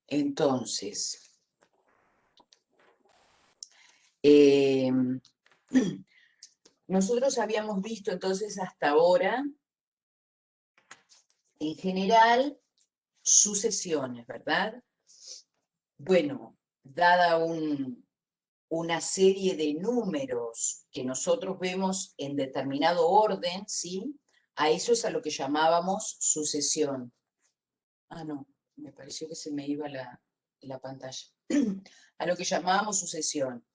Entonces, nosotros habíamos visto entonces hasta ahora, en general, sucesiones, ¿verdad? Bueno, dada una serie de números que nosotros vemos en determinado orden, ¿sí? A eso es a lo que llamábamos sucesión. Ah, no, me pareció que se me iba la pantalla. A lo que llamábamos sucesión.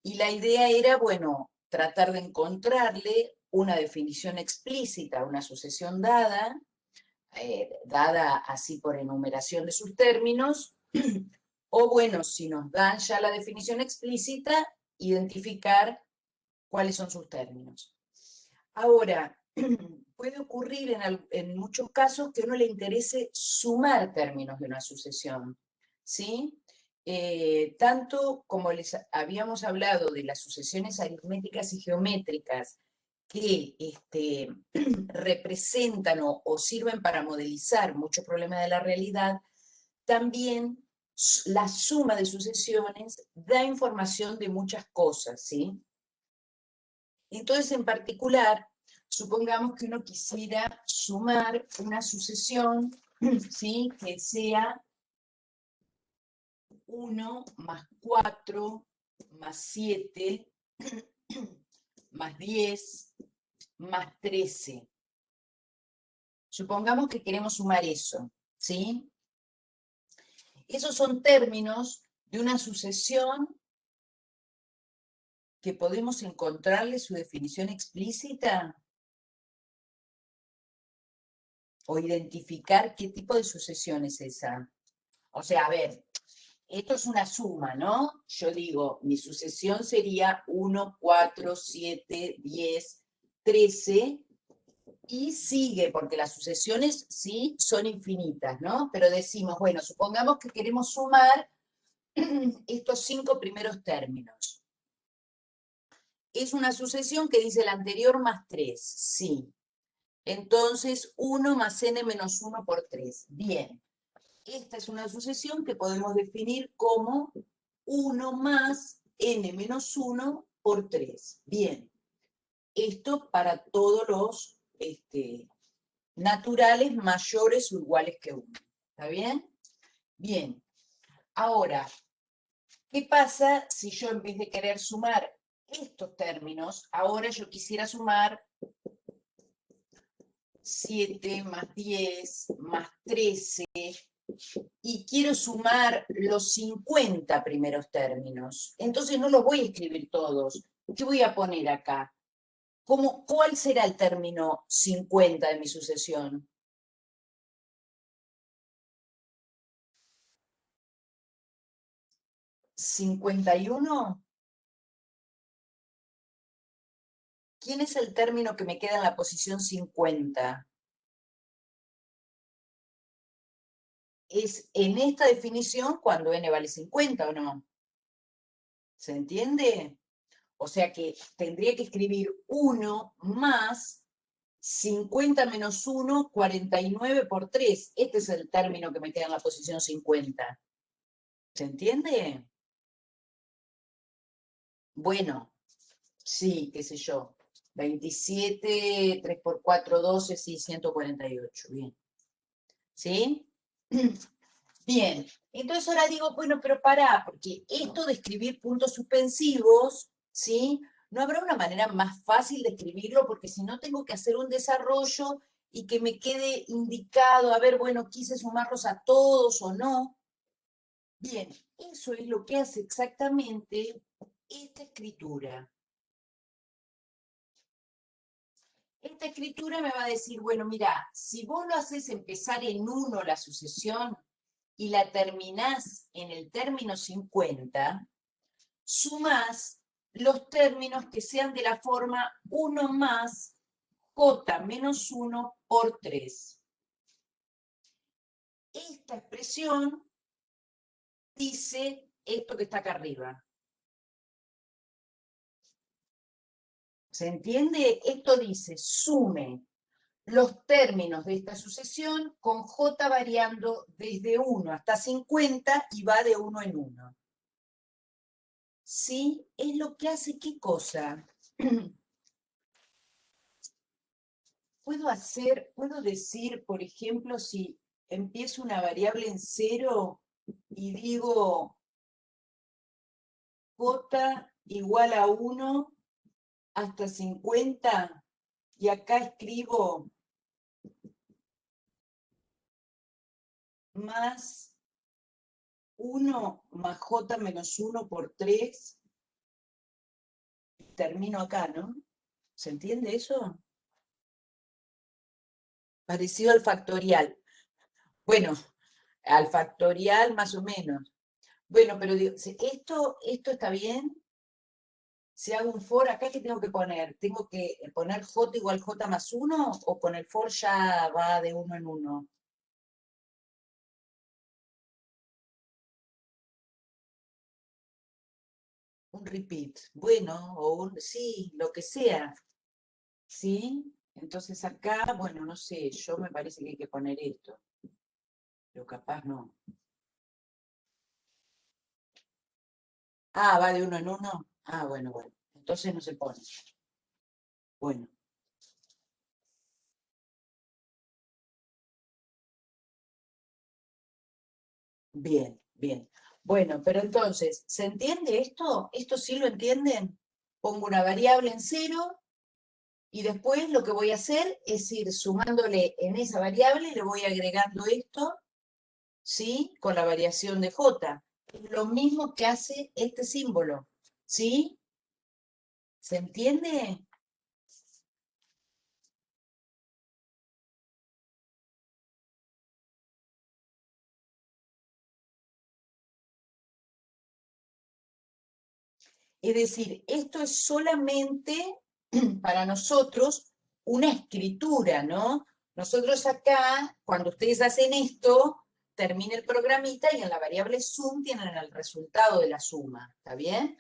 Y la idea era, bueno, tratar de encontrarle una definición explícita a una sucesión dada, dada así por enumeración de sus términos, o bueno, si nos dan ya la definición explícita, identificar cuáles son sus términos. Ahora, puede ocurrir en muchos casos que a uno le interese sumar términos de una sucesión, ¿sí? Tanto como les habíamos hablado de las sucesiones aritméticas y geométricas que representan o sirven para modelizar muchos problemas de la realidad, también la suma de sucesiones da información de muchas cosas, ¿sí? Entonces, en particular, supongamos que uno quisiera sumar una sucesión, ¿sí? Que sea 1 más 4 más 7 más 10 más 13. Supongamos que queremos sumar eso, ¿sí? Esos son términos de una sucesión que podemos encontrarle su definición explícita o identificar qué tipo de sucesión es esa. O sea, a ver, esto es una suma, ¿no? Yo digo, mi sucesión sería 1, 4, 7, 10, 13, y sigue, porque las sucesiones sí son infinitas, ¿no? Pero decimos, bueno, supongamos que queremos sumar estos 5 primeros términos. Es una sucesión que dice el anterior más 3, sí. Entonces, 1 más n menos 1 por 3. Bien. Esta es una sucesión que podemos definir como 1 más n menos 1 por 3. Bien. Esto para todos los naturales mayores o iguales que 1. ¿Está bien? Bien. Ahora, ¿qué pasa si yo en vez de querer sumar estos términos, ahora yo quisiera sumar 7 más 10 más 13 y quiero sumar los 50 primeros términos? Entonces no los voy a escribir todos. ¿Qué voy a poner acá? ¿Cuál será el término 50 de mi sucesión? ¿51? ¿Quién es el término que me queda en la posición 50? Es en esta definición cuando n vale 50, ¿o no? ¿Se entiende? O sea que tendría que escribir 1 más 50 menos 1, 49 por 3. Este es el término que me queda en la posición 50. ¿Se entiende? Bueno, sí, qué sé yo. 27, 3 por 4, 12, sí, 148. Bien. ¿Sí? Bien. Entonces ahora digo, bueno, pero pará, porque esto de escribir puntos suspensivos, ¿sí? ¿No habrá una manera más fácil de escribirlo? Porque si no tengo que hacer un desarrollo y que me quede indicado, a ver, bueno, quise sumarlos a todos o no. Bien, eso es lo que hace exactamente esta escritura. Esta escritura me va a decir, bueno, mira, si vos lo haces empezar en 1 la sucesión y la terminás en el término 50, sumás los términos que sean de la forma 1 más j menos 1 por 3. Esta expresión dice esto que está acá arriba. ¿Se entiende? Esto dice, sume los términos de esta sucesión con j variando desde 1 hasta 50 y va de 1 en 1. ¿Sí? Es lo que hace, ¿qué cosa? Puedo decir, por ejemplo, si empiezo una variable en 0 y digo j igual a 1 hasta 50, y acá escribo más 1 más j menos 1 por 3, termino acá, ¿no? ¿Se entiende eso? Parecido al factorial. Bueno, al factorial más o menos. Bueno, pero digo, ¿esto está bien? Si hago un for, ¿acá qué tengo que poner? ¿Tengo que poner j igual j más 1 o con el for ya va de 1 en 1? Un repeat. Bueno, o un, sí, lo que sea. ¿Sí? Entonces acá, bueno, no sé, yo me parece que hay que poner esto. Pero capaz no. Ah, va de 1 en 1. Ah, bueno, bueno. Entonces no se pone. Bueno, bien, bien. Bueno, pero entonces, ¿se entiende esto? ¿Esto sí lo entienden? Pongo una variable en 0 y después lo que voy a hacer es ir sumándole en esa variable, le voy agregando esto, ¿sí? Con la variación de j. Es lo mismo que hace este símbolo, ¿sí? ¿Se entiende? Es decir, esto es solamente para nosotros una escritura, ¿no? Nosotros acá, cuando ustedes hacen esto, termina el programita y en la variable sum tienen el resultado de la suma, ¿está bien?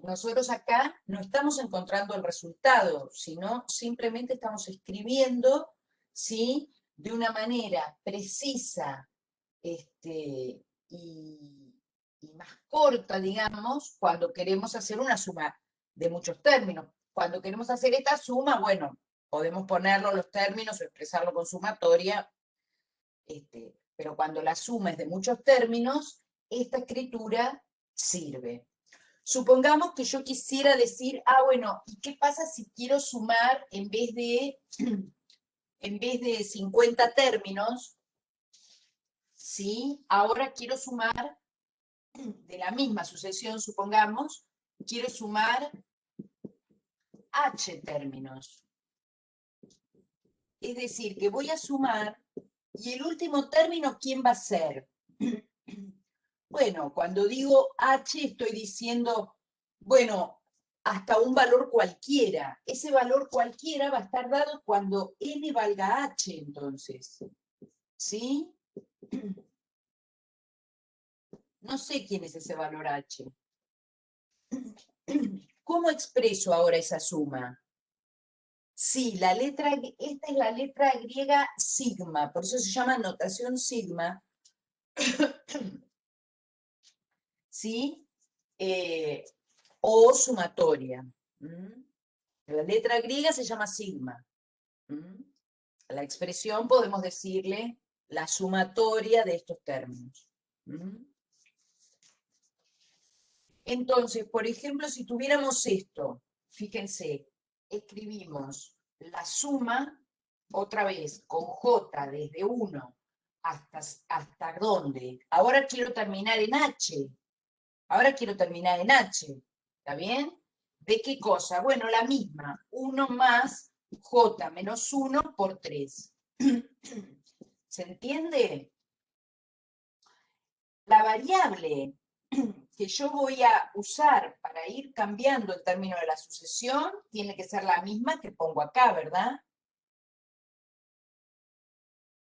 Nosotros acá no estamos encontrando el resultado, sino simplemente estamos escribiendo, ¿sí? De una manera precisa, y más corta, digamos, cuando queremos hacer una suma de muchos términos. Cuando queremos hacer esta suma, bueno, podemos ponerlo los términos o expresarlo con sumatoria, pero cuando la suma es de muchos términos, esta escritura sirve. Supongamos que yo quisiera decir, bueno, ¿y qué pasa si quiero sumar en vez de 50 términos, ¿sí? Ahora quiero sumar de la misma sucesión, supongamos, quiero sumar h términos. Es decir, que voy a sumar, y el último término, ¿quién va a ser? Bueno, cuando digo h estoy diciendo, bueno, hasta un valor cualquiera. Ese valor cualquiera va a estar dado cuando n valga h, entonces. ¿Sí? No sé quién es ese valor h. ¿Cómo expreso ahora esa suma? Sí, esta es la letra griega sigma, por eso se llama notación sigma, ¿sí? Eh, o sumatoria. La letra griega se llama sigma. La expresión podemos decirle la sumatoria de estos términos. Entonces, por ejemplo, si tuviéramos esto, fíjense, escribimos la suma, otra vez, con j desde 1 hasta dónde. Ahora quiero terminar en h. Ahora quiero terminar en h. ¿Está bien? ¿De qué cosa? Bueno, la misma. 1 más j menos 1 por 3. ¿Se entiende? La variable que yo voy a usar para ir cambiando el término de la sucesión tiene que ser la misma que pongo acá, ¿verdad?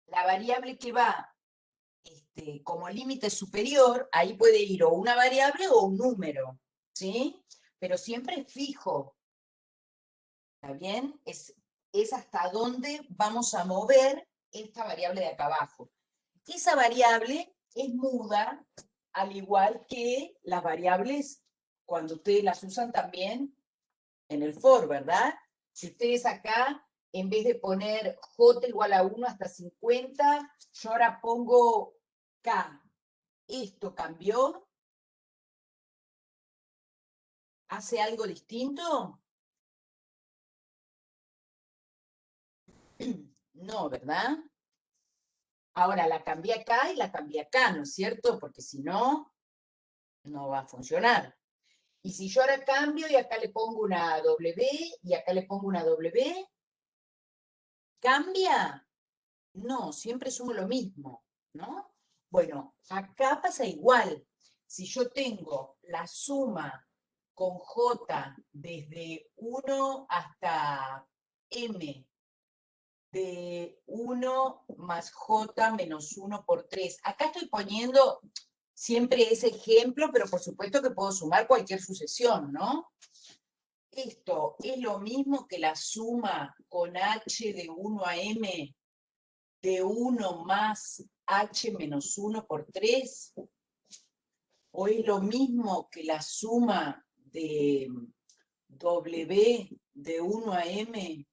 La variable que va como límite superior, ahí puede ir o una variable o un número, ¿sí? Pero siempre es fijo, ¿está bien? es hasta dónde vamos a mover esta variable de acá abajo. Esa variable es muda, al igual que las variables cuando ustedes las usan también en el for, ¿verdad? Si ustedes acá, en vez de poner j igual a 1 hasta 50, yo ahora pongo k. ¿Esto cambió? ¿Hace algo distinto? No, ¿verdad? Ahora la cambié acá y la cambié acá, ¿no es cierto? Porque si no, no va a funcionar. Y si yo ahora cambio y acá le pongo una W y acá le pongo una W, ¿cambia? No, siempre sumo lo mismo, ¿no? Bueno, acá pasa igual. Si yo tengo la suma con J desde 1 hasta M de 1 más J menos 1 por 3. Acá estoy poniendo siempre ese ejemplo, pero por supuesto que puedo sumar cualquier sucesión, ¿no? Esto es lo mismo que la suma con h de 1 a m de 1 más h menos 1 por 3, o es lo mismo que la suma de w de 1 a m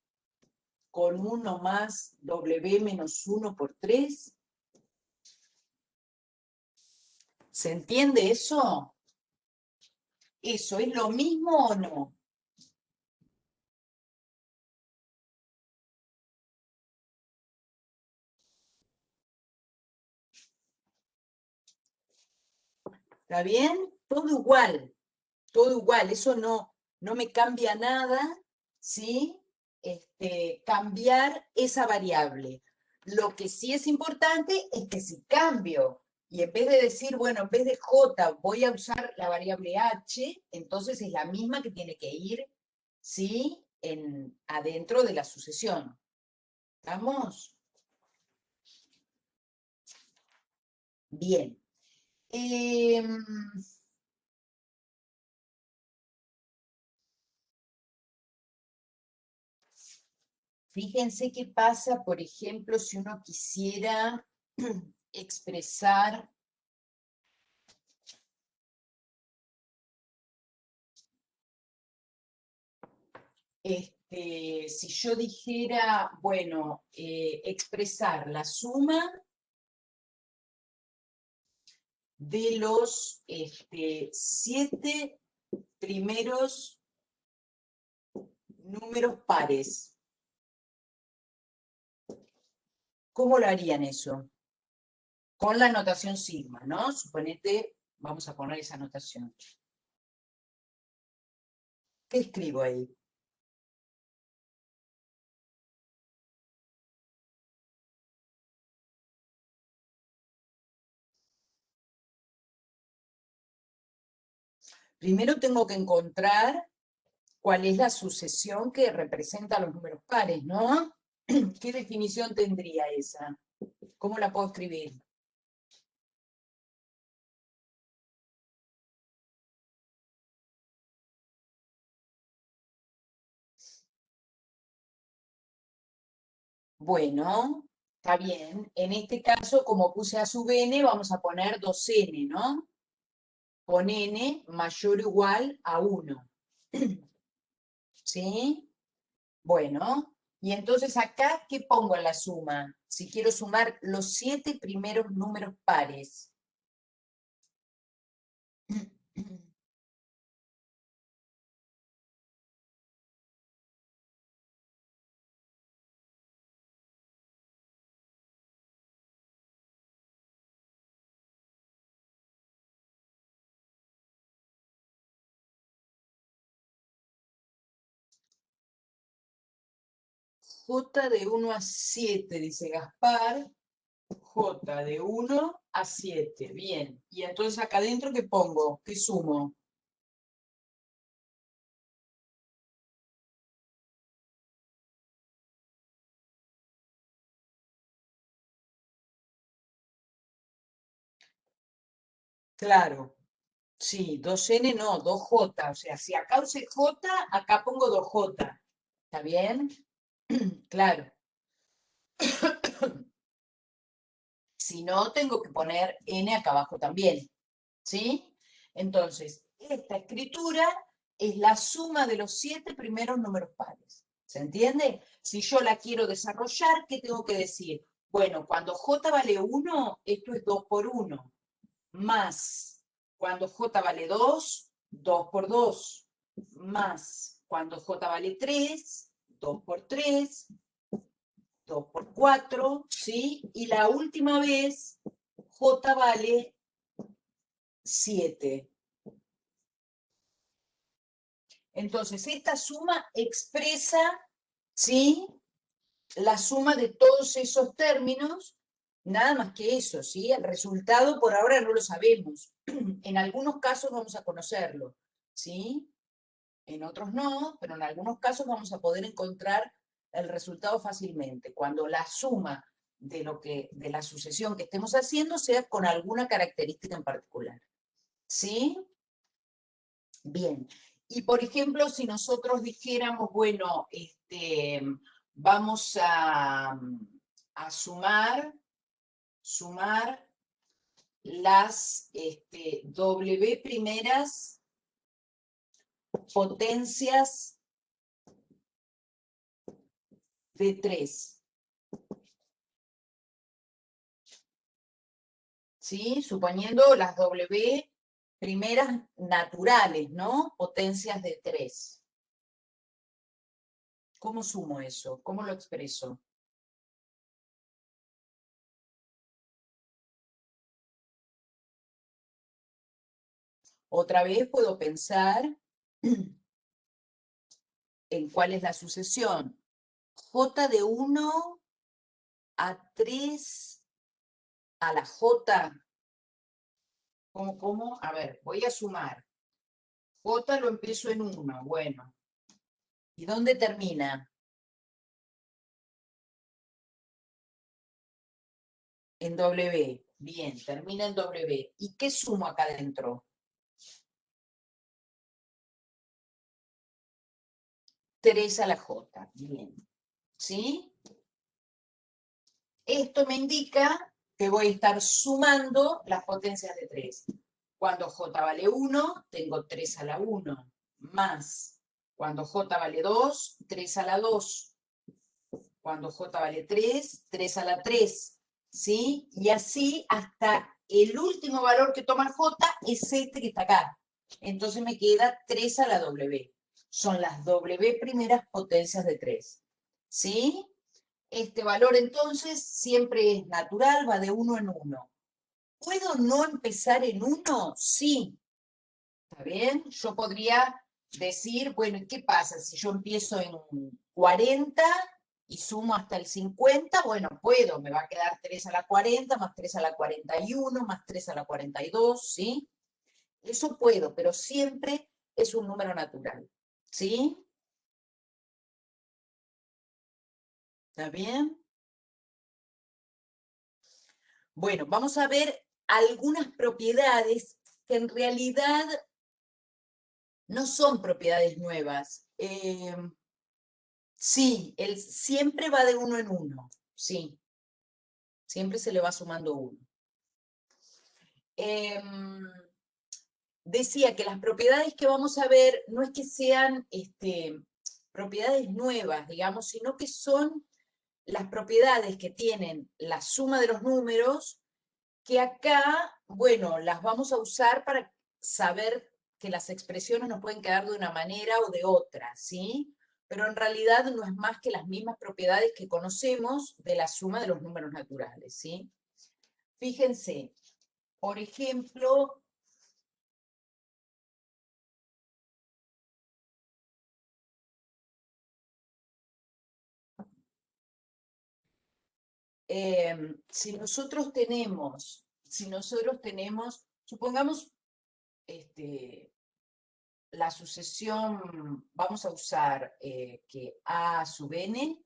con 1 más w menos 1 por 3. ¿Se entiende eso? ¿Eso es lo mismo o no? ¿Está bien? Todo igual, eso no me cambia nada, ¿sí? Cambiar esa variable. Lo que sí es importante es que si cambio, y en vez de decir, bueno, en vez de j voy a usar la variable h, entonces es la misma que tiene que ir, ¿sí? Adentro de la sucesión. ¿Estamos? Bien. Em, Fíjense qué pasa, por ejemplo, si uno quisiera expresar si yo dijera, bueno, expresar la suma de los 7 primeros números pares. ¿Cómo lo harían eso? Con la notación sigma, ¿no? Suponete, vamos a poner esa notación. ¿Qué escribo ahí? Primero tengo que encontrar cuál es la sucesión que representa los números pares, ¿no? ¿Qué definición tendría esa? ¿Cómo la puedo escribir? Bueno, está bien. En este caso, como puse a sub n, vamos a poner 2n, ¿no? Con n mayor o igual a 1. ¿Sí? Bueno, y entonces acá, ¿qué pongo en la suma? Si quiero sumar los 7 primeros números pares. J de 1 a 7, dice Gaspar. J de 1 a 7, bien. Y entonces acá adentro, ¿qué pongo? ¿Qué sumo? Claro, sí, 2n no, 2j. O sea, si acá usé j, acá pongo 2j. ¿Está bien? Claro. Si no, tengo que poner n acá abajo también, ¿sí? Entonces, esta escritura es la suma de los 7 primeros números pares. ¿Se entiende? Si yo la quiero desarrollar, ¿qué tengo que decir? Bueno, cuando j vale 1, esto es 2 por 1, más cuando j vale 2, 2 por 2, más cuando j vale 3, 2 por 3, 2 por 4, ¿sí? Y la última vez, j vale 7. Entonces, esta suma expresa, ¿sí? La suma de todos esos términos, nada más que eso, ¿sí? El resultado por ahora no lo sabemos. En algunos casos vamos a conocerlo, ¿sí? En otros no, pero en algunos casos vamos a poder encontrar el resultado fácilmente, cuando la suma de la sucesión que estemos haciendo sea con alguna característica en particular. ¿Sí? Bien. Y por ejemplo, si nosotros dijéramos, bueno, vamos a sumar las W primeras potencias de 3. ¿Sí? Suponiendo las W primeras naturales, ¿no? Potencias de 3. ¿Cómo sumo eso? ¿Cómo lo expreso? Otra vez puedo pensar en cuál es la sucesión. J de 1 a 3 a la J. ¿Cómo? A ver, voy a sumar. J lo empiezo en 1, bueno. ¿Y dónde termina? En W. Bien, termina en W. ¿Y qué sumo acá adentro? 3 a la J. Bien. ¿Sí? Esto me indica que voy a estar sumando las potencias de 3. Cuando J vale 1, tengo 3 a la 1, más cuando J vale 2, 3 a la 2. Cuando J vale 3, 3 a la 3. ¿Sí? Y así hasta el último valor que toma J es este que está acá. Entonces me queda 3 a la W. Son las W primeras potencias de 3. ¿Sí? Este valor entonces siempre es natural, va de 1 en 1. ¿Puedo no empezar en 1? Sí. ¿Está bien? Yo podría decir, bueno, ¿qué pasa si yo empiezo en 40 y sumo hasta el 50? Bueno, puedo, me va a quedar 3 a la 40, más 3 a la 41, más 3 a la 42, ¿sí? Eso puedo, pero siempre es un número natural, ¿sí? ¿Está bien? Bueno, vamos a ver algunas propiedades que en realidad no son propiedades nuevas. Sí, siempre va de 1 en 1, sí, siempre se le va sumando 1. Decía que las propiedades que vamos a ver no es que sean propiedades nuevas, digamos, sino que son las propiedades que tienen la suma de los números, que acá, bueno, las vamos a usar para saber que las expresiones nos pueden quedar de una manera o de otra, ¿sí? Pero en realidad no es más que las mismas propiedades que conocemos de la suma de los números naturales, ¿sí? Fíjense, por ejemplo, si nosotros tenemos, supongamos, la sucesión, vamos a usar que a sub n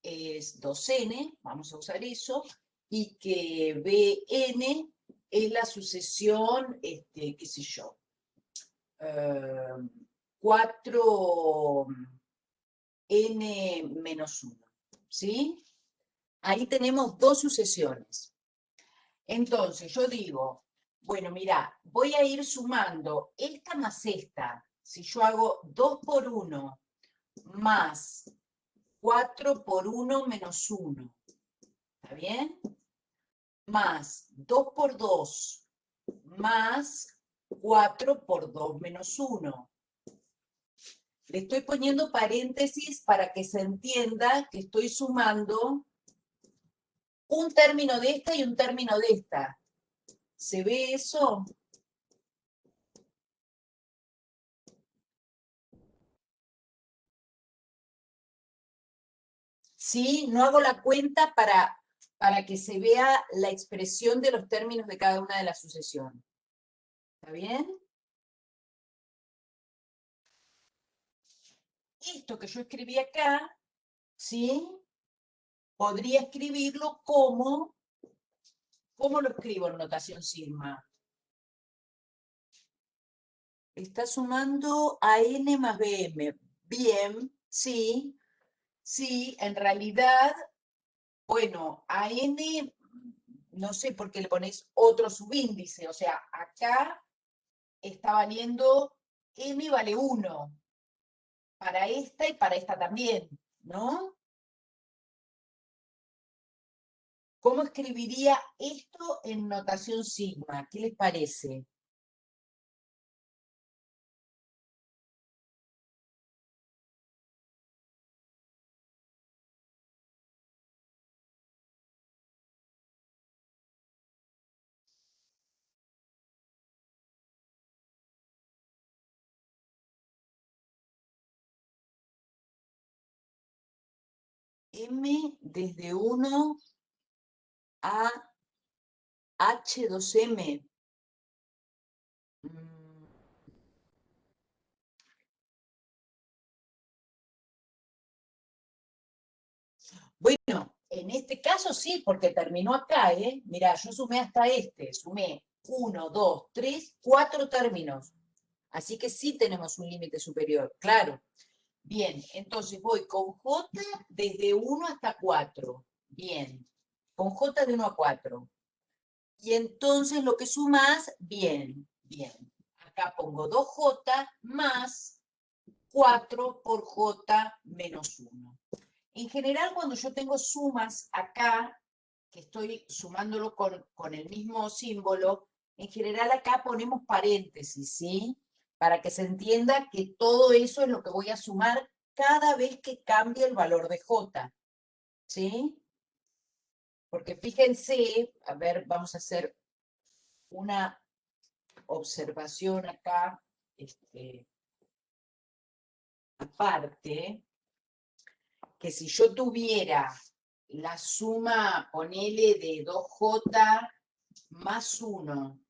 es 2n, vamos a usar eso, y que bn es la sucesión, qué sé yo, 4, n menos 1, ¿sí? Ahí tenemos dos sucesiones. Entonces, yo digo, bueno, mira, voy a ir sumando esta más esta. Si yo hago 2 por 1 más 4 por 1 menos 1, ¿está bien? Más 2 por 2 más 4 por 2 menos 1. Le estoy poniendo paréntesis para que se entienda que estoy sumando un término de esta y un término de esta. ¿Se ve eso? ¿Sí? No hago la cuenta para que se vea la expresión de los términos de cada una de las sucesiones. ¿Está bien? Esto que yo escribí acá, ¿sí? Podría escribirlo como, ¿cómo lo escribo en notación sigma? Está sumando a n más bm. Bien, sí, sí, en realidad, bueno, a n, no sé por qué le ponéis otro subíndice, o sea, acá está valiendo m vale 1, para esta y para esta también, ¿no? ¿Cómo escribiría esto en notación sigma? ¿Qué les parece? M desde 1 a H2M. Bueno, en este caso sí, porque terminó acá, ¿eh? Mirá, yo sumé hasta este, sumé 1, 2, 3, 4 términos. Así que sí tenemos un límite superior, claro. Bien, entonces voy con J desde 1 hasta 4. Bien, con J de 1 a 4. Y entonces lo que sumás, bien, bien. Acá pongo 2J más 4 por J menos 1. En general, cuando yo tengo sumas acá, que estoy sumándolo con el mismo símbolo, en general acá ponemos paréntesis, ¿sí? Para que se entienda que todo eso es lo que voy a sumar cada vez que cambie el valor de J, ¿sí? Porque fíjense, a ver, vamos a hacer una observación acá, aparte, que si yo tuviera la suma, ponele, de 2J más 1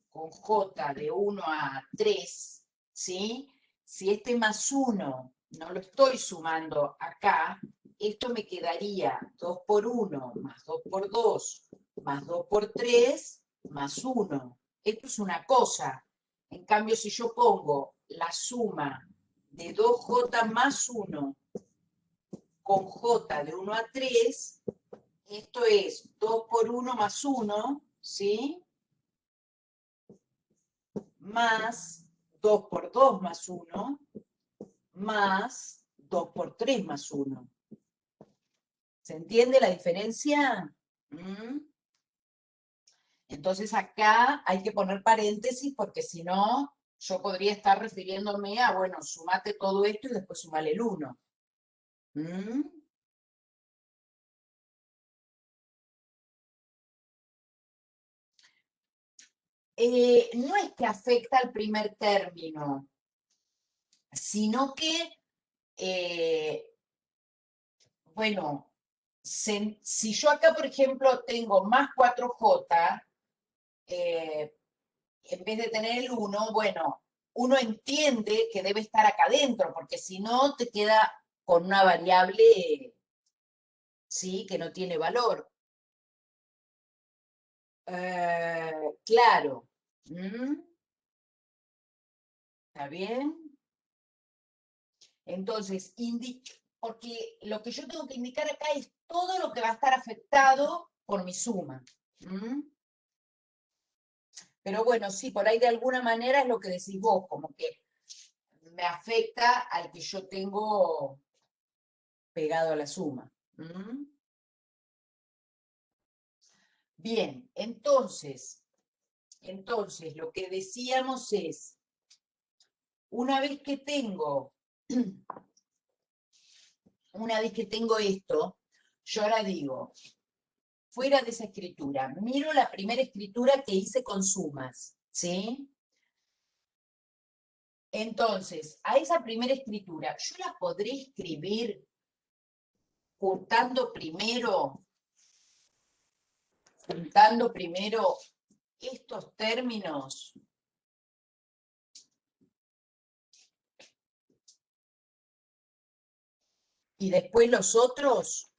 con J de 1 a 3, ¿sí? Si este más 1 no lo estoy sumando acá, esto me quedaría 2 por 1 más 2 por 2 más 2 por 3 más 1. Esto es una cosa. En cambio, si yo pongo la suma de 2J más 1 con J de 1 a 3, esto es 2 por 1 más 1, ¿sí? Más 2 por 2 más 1, más 2 por 3 más 1. ¿Se entiende la diferencia? ¿Mm? Entonces acá hay que poner paréntesis porque si no, yo podría estar refiriéndome a, bueno, sumate todo esto y después sumale el 1. ¿Mm? No es que afecta al primer término, sino que, bueno, si yo acá, por ejemplo, tengo más 4J, en vez de tener el 1, bueno, uno entiende que debe estar acá adentro, porque si no te queda con una variable, sí, que no tiene valor. Claro. ¿Mm? ¿Está bien? Entonces, porque lo que yo tengo que indicar acá es todo lo que va a estar afectado por mi suma. ¿Mm? Pero bueno, sí, por ahí de alguna manera es lo que decís vos, como que me afecta al que yo tengo pegado a la suma. ¿Mm? Bien, entonces lo que decíamos es, una vez que tengo, una vez que tengo esto, yo ahora digo, fuera de esa escritura, miro la primera escritura que hice con sumas, ¿sí? Entonces, a esa primera escritura, yo la podré escribir juntando primero, juntando primero estos términos y después los otros.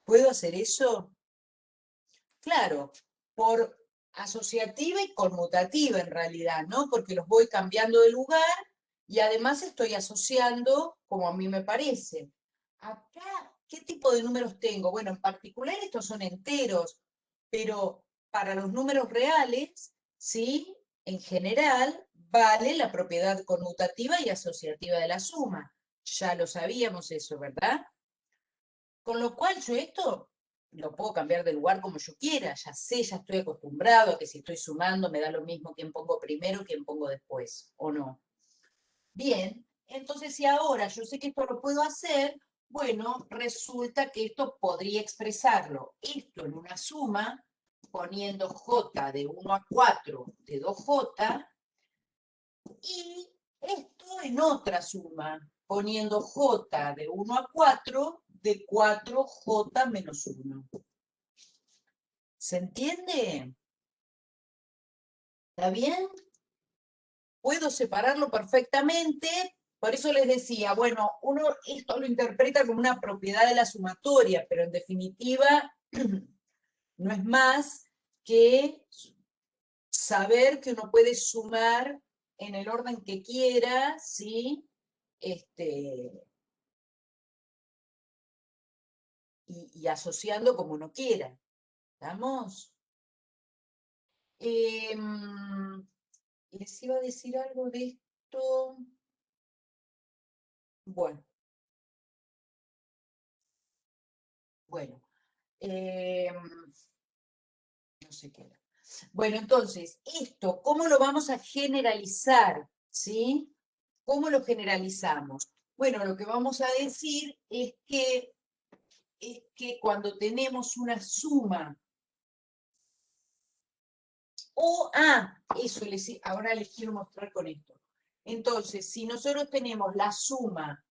¿Puedo hacer eso? Claro, por asociativa y conmutativa en realidad, ¿no? Porque los voy cambiando de lugar y además estoy asociando como a mí me parece. Acá, ¿qué tipo de números tengo? Bueno, en particular estos son enteros, pero para los números reales, ¿sí? En general, vale la propiedad conmutativa y asociativa de la suma. Ya lo sabíamos eso, ¿verdad? Con lo cual yo esto lo puedo cambiar de lugar como yo quiera, ya sé, ya estoy acostumbrado a que si estoy sumando me da lo mismo quién pongo primero, quién pongo después, ¿o no? Bien, entonces si ahora yo sé que esto lo puedo hacer, bueno, resulta que esto podría expresarlo, esto en una suma, poniendo j de 1 a 4 de 2j, y esto en otra suma, poniendo j de 1 a 4 de 4j menos 1. ¿Se entiende? ¿Está bien? Puedo separarlo perfectamente, por eso les decía, bueno, uno esto lo interpreta como una propiedad de la sumatoria, pero en definitiva no es más que saber que uno puede sumar en el orden que quiera, ¿sí? Y asociando como uno quiera. ¿Estamos? Les iba a decir algo de esto. Bueno, bueno. em, no sé qué era. Bueno, entonces, esto, ¿cómo lo vamos a generalizar? ¿Sí? ¿Cómo lo generalizamos? Bueno, lo que vamos a decir es que cuando tenemos una suma, eso ahora les quiero mostrar con esto. Entonces, si nosotros tenemos la suma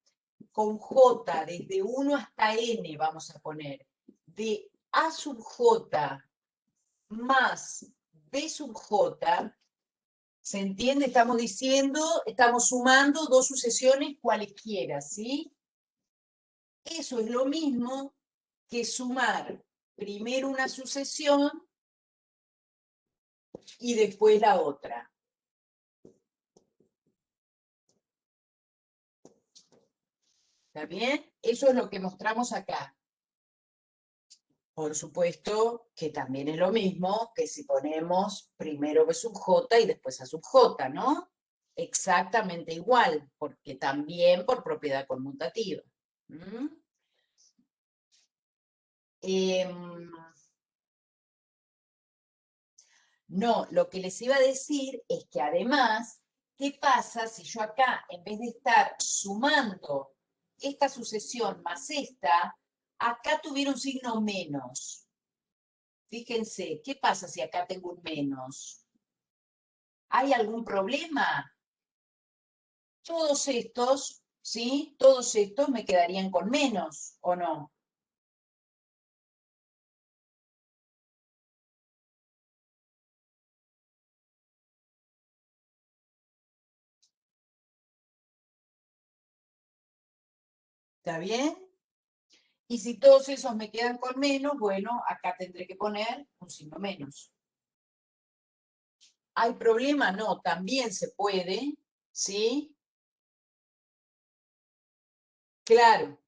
con j desde 1 hasta n, vamos a poner, de a sub j más b sub j, ¿se entiende? Estamos diciendo, estamos sumando dos sucesiones cualesquiera, ¿sí? Eso es lo mismo que sumar primero una sucesión y después la otra. ¿Está bien? Eso es lo que mostramos acá. Por supuesto que también es lo mismo que si ponemos primero B sub J y después A sub J, ¿no? Exactamente igual, porque también por propiedad conmutativa. ¿Mm? Em, no, lo que les iba a decir es que además, ¿qué pasa si yo acá, en vez de estar sumando esta sucesión más esta, acá tuviera un signo menos? Fíjense, ¿qué pasa si acá tengo un menos? ¿Hay algún problema? Todos estos, ¿sí? Todos estos me quedarían con menos, ¿o no? ¿Está bien? Y si todos esos me quedan con menos, bueno, acá tendré que poner un signo menos. ¿Hay problema? No, también se puede, ¿sí? Claro,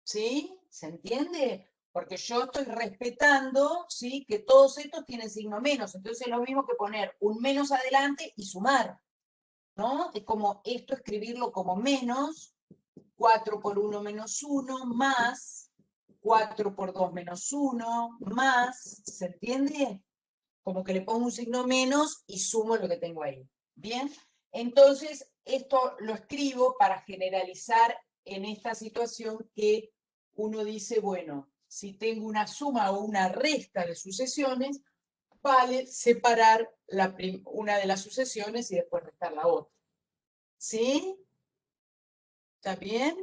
¿sí? ¿Se entiende? Porque yo estoy respetando, ¿sí? Que todos estos tienen signo menos. Entonces es lo mismo que poner un menos adelante y sumar, ¿no? Es como esto escribirlo como menos, 4 por 1 menos 1, más 4 por 2 menos 1, más, ¿se entiende? Como que le pongo un signo menos y sumo lo que tengo ahí. ¿Bien? Entonces, esto lo escribo para generalizar en esta situación que uno dice, bueno, si tengo una suma o una resta de sucesiones, vale separar una de las sucesiones y después restar la otra. ¿Sí? ¿Está bien?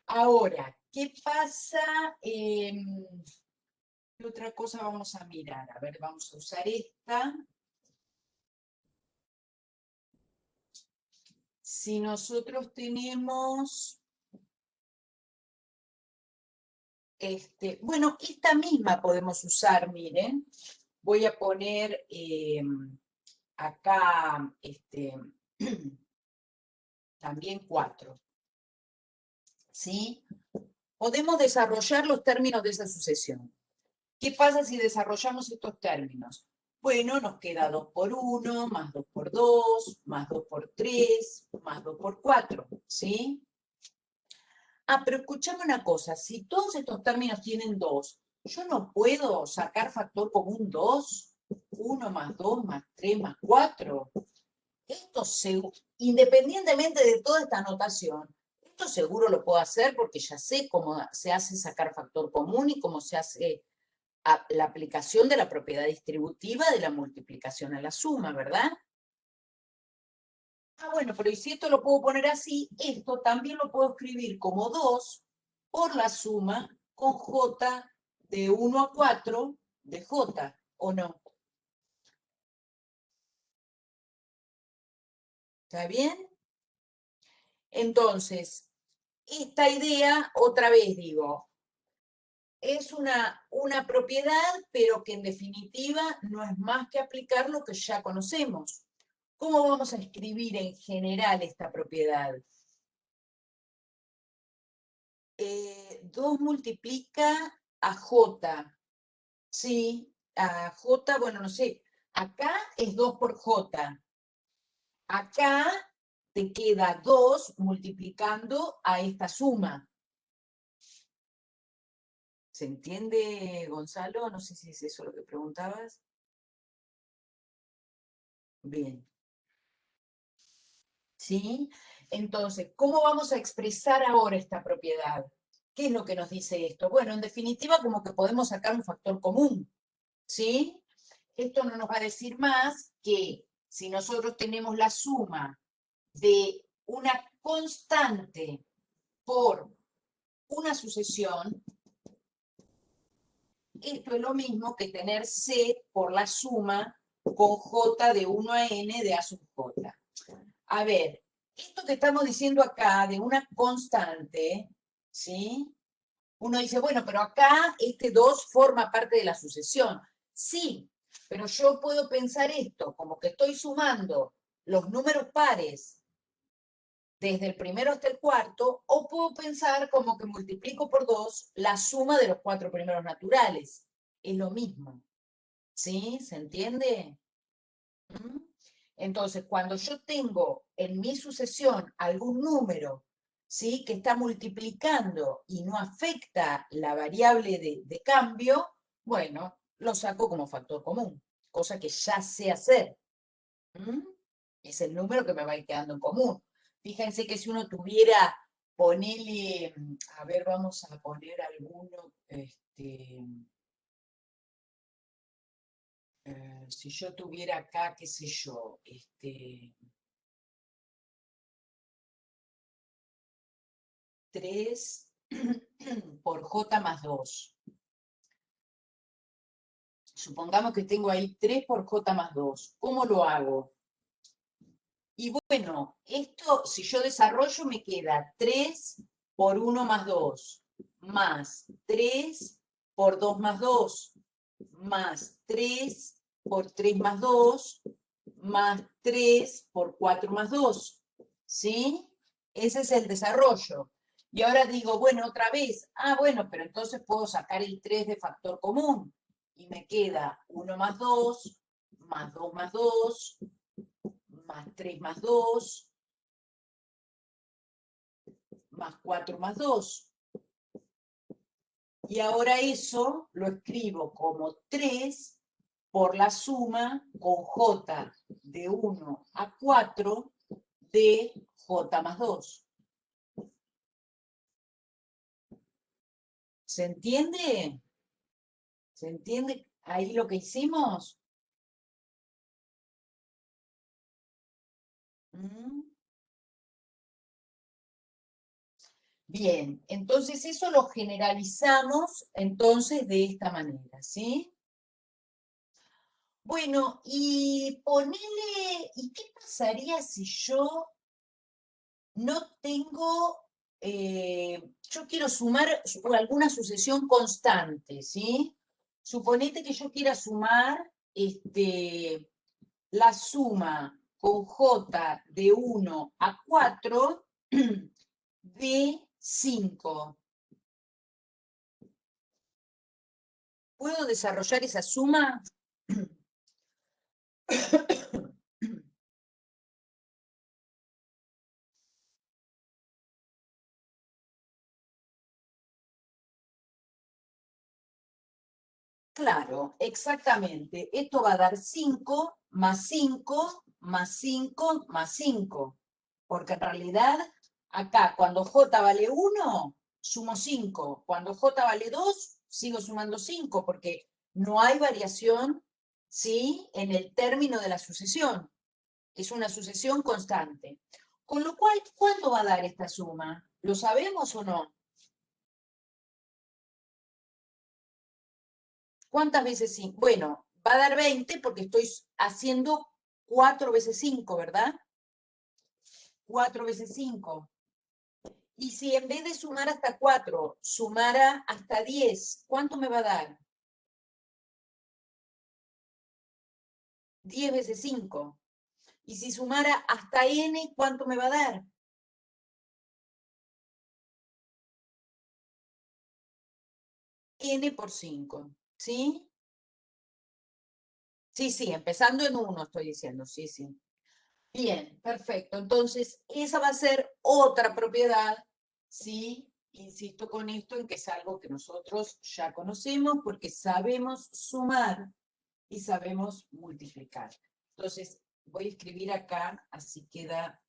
Ahora, ¿qué pasa? ¿Qué otra cosa vamos a mirar? A ver, vamos a usar esta. Si nosotros tenemos, bueno, esta misma podemos usar, miren. Voy a poner acá también 4. ¿Sí? Podemos desarrollar los términos de esa sucesión. ¿Qué pasa si desarrollamos estos términos? Bueno, nos queda 2 por 1, más 2 por 2, más 2 por 3, más 2 por 4, ¿sí? Ah, pero escuchame una cosa, si todos estos términos tienen 2, yo no puedo sacar factor común 2, 1 más 2 más 3 más 4. Esto independientemente de toda esta notación, esto seguro lo puedo hacer porque ya sé cómo se hace sacar factor común y cómo se hace la aplicación de la propiedad distributiva de la multiplicación a la suma, ¿verdad? Ah, bueno, pero ¿y si esto lo puedo poner así? Esto también lo puedo escribir como 2 por la suma con j de 1 a 4 de j, ¿o no? ¿Está bien? Entonces, esta idea, otra vez digo, es una propiedad, pero que en definitiva no es más que aplicar lo que ya conocemos. ¿Cómo vamos a escribir en general esta propiedad? 2 multiplica a j, ¿sí? A j, bueno, no sé, acá es 2 por j. Acá te queda 2 multiplicando a esta suma. ¿Se entiende, Gonzalo? No sé si es eso lo que preguntabas. Bien. ¿Sí? Entonces, ¿cómo vamos a expresar ahora esta propiedad? ¿Qué es lo que nos dice esto? Bueno, en definitiva, como que podemos sacar un factor común, ¿sí? Esto no nos va a decir más que si nosotros tenemos la suma de una constante por una sucesión, esto es lo mismo que tener C por la suma con J de 1 a N de A sub J. A ver, esto que estamos diciendo acá de una constante, ¿sí? Uno dice, bueno, pero acá este 2 forma parte de la sucesión. Sí, pero yo puedo pensar esto como que estoy sumando los números pares desde el primero hasta el cuarto, o puedo pensar como que multiplico por 2 la suma de los 4 primeros naturales. Es lo mismo. ¿Sí? ¿Se entiende? ¿Mm? Entonces, cuando yo tengo en mi sucesión algún número, ¿sí? Que está multiplicando y no afecta la variable de cambio, bueno, lo saco como factor común, cosa que ya sé hacer. ¿Mm? Es el número que me va a ir quedando en común. Fíjense que si uno tuviera, ponele, a ver, vamos a poner alguno, si yo tuviera acá, qué sé yo, 3 por j más 2. Supongamos que tengo ahí 3 por j más 2. ¿Cómo lo hago? Y bueno, esto, si yo desarrollo, me queda 3 por 1 más 2, más 3 por 2 más 2, más 3 por 3 más 2, más 3 por 4 más 2. ¿Sí? Ese es el desarrollo. Y ahora digo, bueno, otra vez, bueno, pero entonces puedo sacar el 3 de factor común. Y me queda 1 más 2, más 2 más 2, más 3 más 2, más 4 más 2. Y ahora eso lo escribo como 3 por la suma con j de 1 a 4 de j más 2. ¿Se entiende? ¿Se entiende ahí lo que hicimos? ¿Mm? Bien, entonces eso lo generalizamos entonces de esta manera, ¿sí? Bueno, y ponele, ¿y qué pasaría si yo no tengo, yo quiero sumar alguna sucesión constante, ¿sí? Suponete que yo quiera sumar la suma con j de 1 a 4 de 5. ¿Puedo desarrollar esa suma? Claro, exactamente. Esto va a dar 5 más 5 más 5 más 5. Porque en realidad, acá, cuando j vale 1, sumo 5. Cuando j vale 2, sigo sumando 5, porque no hay variación, ¿sí?, en el término de la sucesión. Es una sucesión constante. Con lo cual, ¿cuánto va a dar esta suma? ¿Lo sabemos o no? ¿Cuántas veces 5? Bueno, va a dar 20 porque estoy haciendo 4 veces 5, ¿verdad? 4 veces 5. Y si en vez de sumar hasta 4, sumara hasta 10, ¿cuánto me va a dar? 10 veces 5. Y si sumara hasta n, ¿cuánto me va a dar? N por 5, ¿sí? Sí, sí, empezando en 1 estoy diciendo, sí, sí. Bien, perfecto. Entonces, esa va a ser otra propiedad, ¿sí? Insisto con esto en que es algo que nosotros ya conocemos porque sabemos sumar y sabemos multiplicar. Entonces, voy a escribir acá, así queda...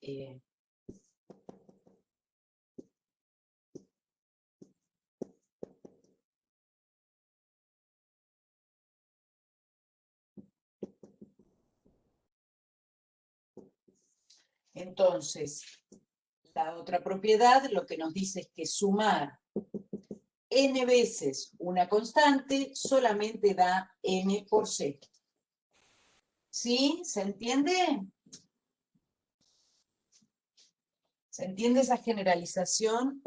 entonces, la otra propiedad lo que nos dice es que sumar n veces una constante solamente da n por c. ¿Sí? ¿Se entiende? ¿Se entiende esa generalización?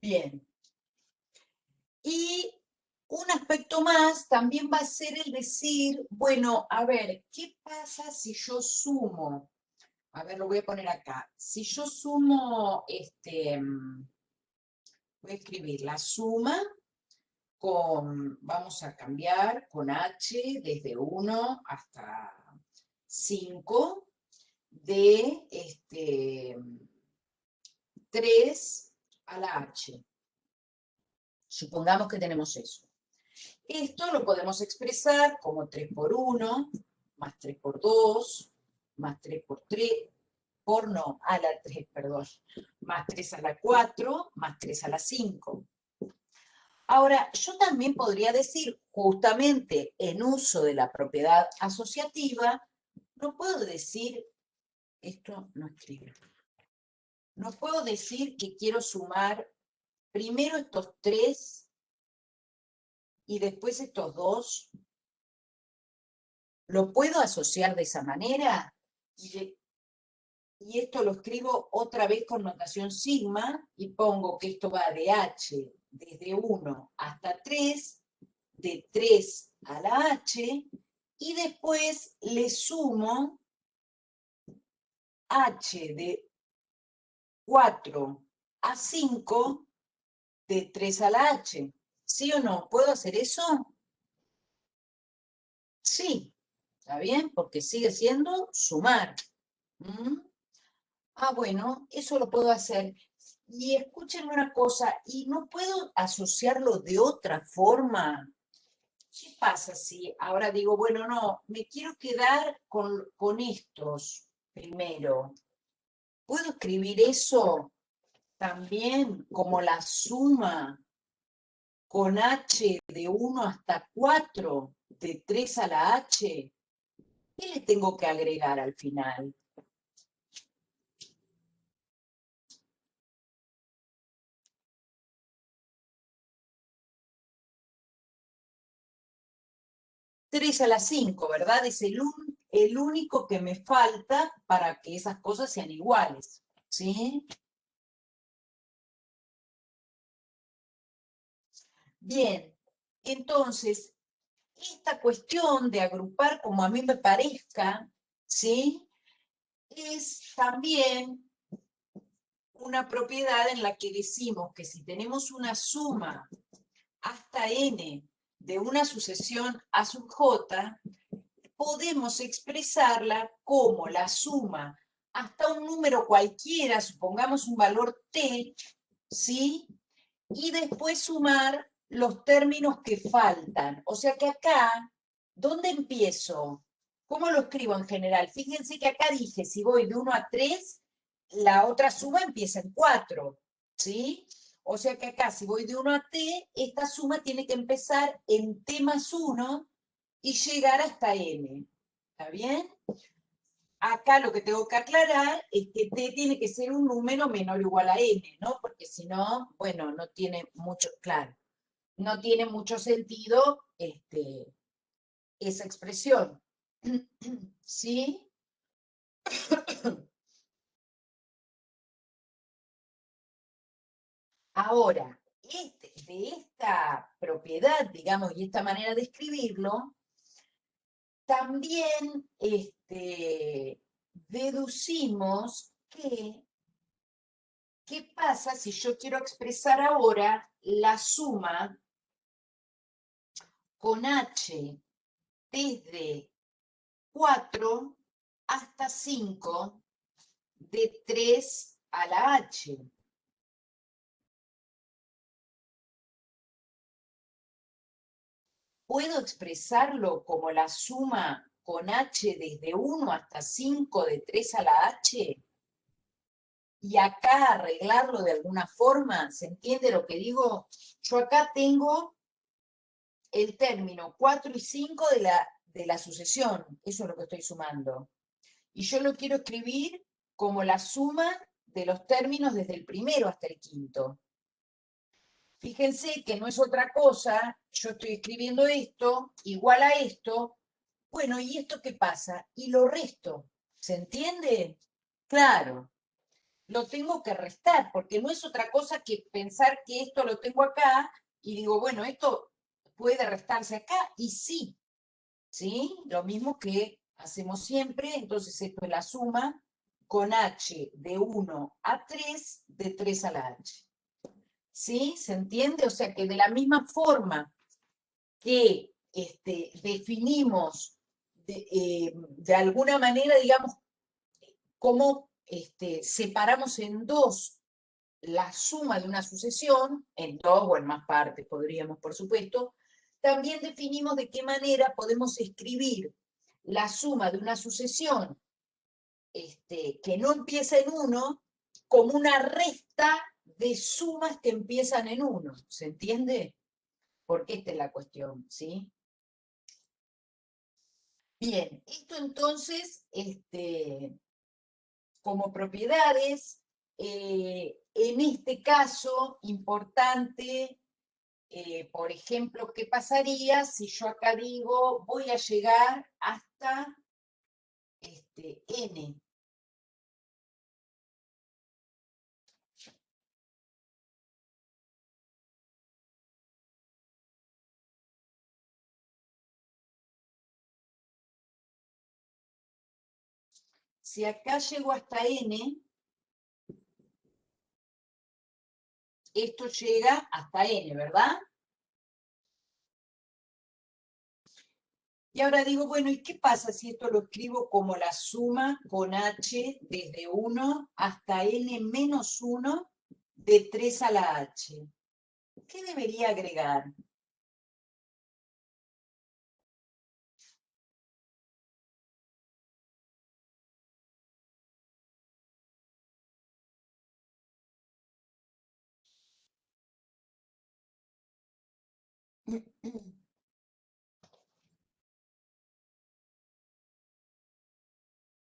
Bien. Y un aspecto más también va a ser el decir, bueno, a ver, ¿qué pasa si yo sumo? A ver, lo voy a poner acá. Si yo sumo, voy a escribir la suma con, vamos a cambiar con h desde 1 hasta 5 de 3 a la h. Supongamos que tenemos eso. Esto lo podemos expresar como 3 por 1, más 3 por 2, más 3 por 3, por no, a la 3, perdón, más 3 a la 4, más 3 a la 5. Ahora, yo también podría decir, justamente en uso de la propiedad asociativa, no puedo decir, esto no escribe, no puedo decir que quiero sumar primero estos 3 y después estos 2. lo puedo asociar de esa manera y esto lo escribo otra vez con notación sigma y pongo que esto va de h desde 1 hasta 3, de 3 a la h, y después le sumo h de 4 a 5 de 3 a la h. ¿Sí o no? ¿Puedo hacer eso? Sí. ¿Está bien? Porque sigue siendo sumar. ¿Mm? Ah, bueno, eso lo puedo hacer. Y escúchenme una cosa, ¿y no puedo asociarlo de otra forma? ¿Qué pasa si ahora digo, bueno, no, me quiero quedar con estos primero? ¿Puedo escribir eso también como la suma con h de 1 hasta 4 de 3 a la h? ¿Qué le tengo que agregar al final? Tres a las 5, ¿verdad? Es el único que me falta para que esas cosas sean iguales, ¿sí? Bien, entonces, esta cuestión de agrupar como a mí me parezca, ¿sí? Es también una propiedad en la que decimos que si tenemos una suma hasta n de una sucesión a sub j, podemos expresarla como la suma hasta un número cualquiera, supongamos un valor t, ¿sí? Y después sumar los términos que faltan. O sea que acá, ¿dónde empiezo? ¿Cómo lo escribo en general? Fíjense que acá dije, si voy de 1 a 3, la otra suma empieza en 4, ¿sí? O sea que acá, si voy de 1 a t, esta suma tiene que empezar en t más 1 y llegar hasta n. ¿Está bien? Acá lo que tengo que aclarar es que t tiene que ser un número menor o igual a n, ¿no? Porque si no, bueno, no tiene mucho, claro, no tiene mucho sentido esa expresión. ¿Sí? Ahora, de esta propiedad, digamos, y esta manera de escribirlo, también deducimos que, ¿qué pasa si yo quiero expresar ahora la suma con h desde 4 hasta 5 de 3 a la h? ¿Puedo expresarlo como la suma con h desde 1 hasta 5 de 3 a la h? Y acá arreglarlo de alguna forma, ¿se entiende lo que digo? Yo acá tengo el término 4 y 5 de la sucesión, eso es lo que estoy sumando. Y yo lo quiero escribir como la suma de los términos desde el primero hasta el quinto. Fíjense que no es otra cosa, yo estoy escribiendo esto, igual a esto, bueno, ¿y esto qué pasa? Y lo resto, ¿se entiende? Claro, lo tengo que restar, porque no es otra cosa que pensar que esto lo tengo acá y digo, bueno, esto puede restarse acá, y sí, ¿sí? Lo mismo que hacemos siempre, entonces esto es la suma con h de 1 a 3 de 3 a la h. ¿Sí? ¿Se entiende? O sea que de la misma forma que definimos de alguna manera, digamos, cómo separamos en dos la suma de una sucesión, en dos o en más partes podríamos, por supuesto, también definimos de qué manera podemos escribir la suma de una sucesión que no empieza en uno como una resta de sumas que empiezan en uno. ¿Se entiende? Porque esta es la cuestión, ¿sí? Bien, esto entonces, como propiedades, en este caso, importante, por ejemplo, ¿qué pasaría si yo acá digo voy a llegar hasta n? Si acá llego hasta n, esto llega hasta n, ¿verdad? Y ahora digo, bueno, ¿y qué pasa si esto lo escribo como la suma con h desde 1 hasta n menos 1 de 3 a la h? ¿Qué debería agregar?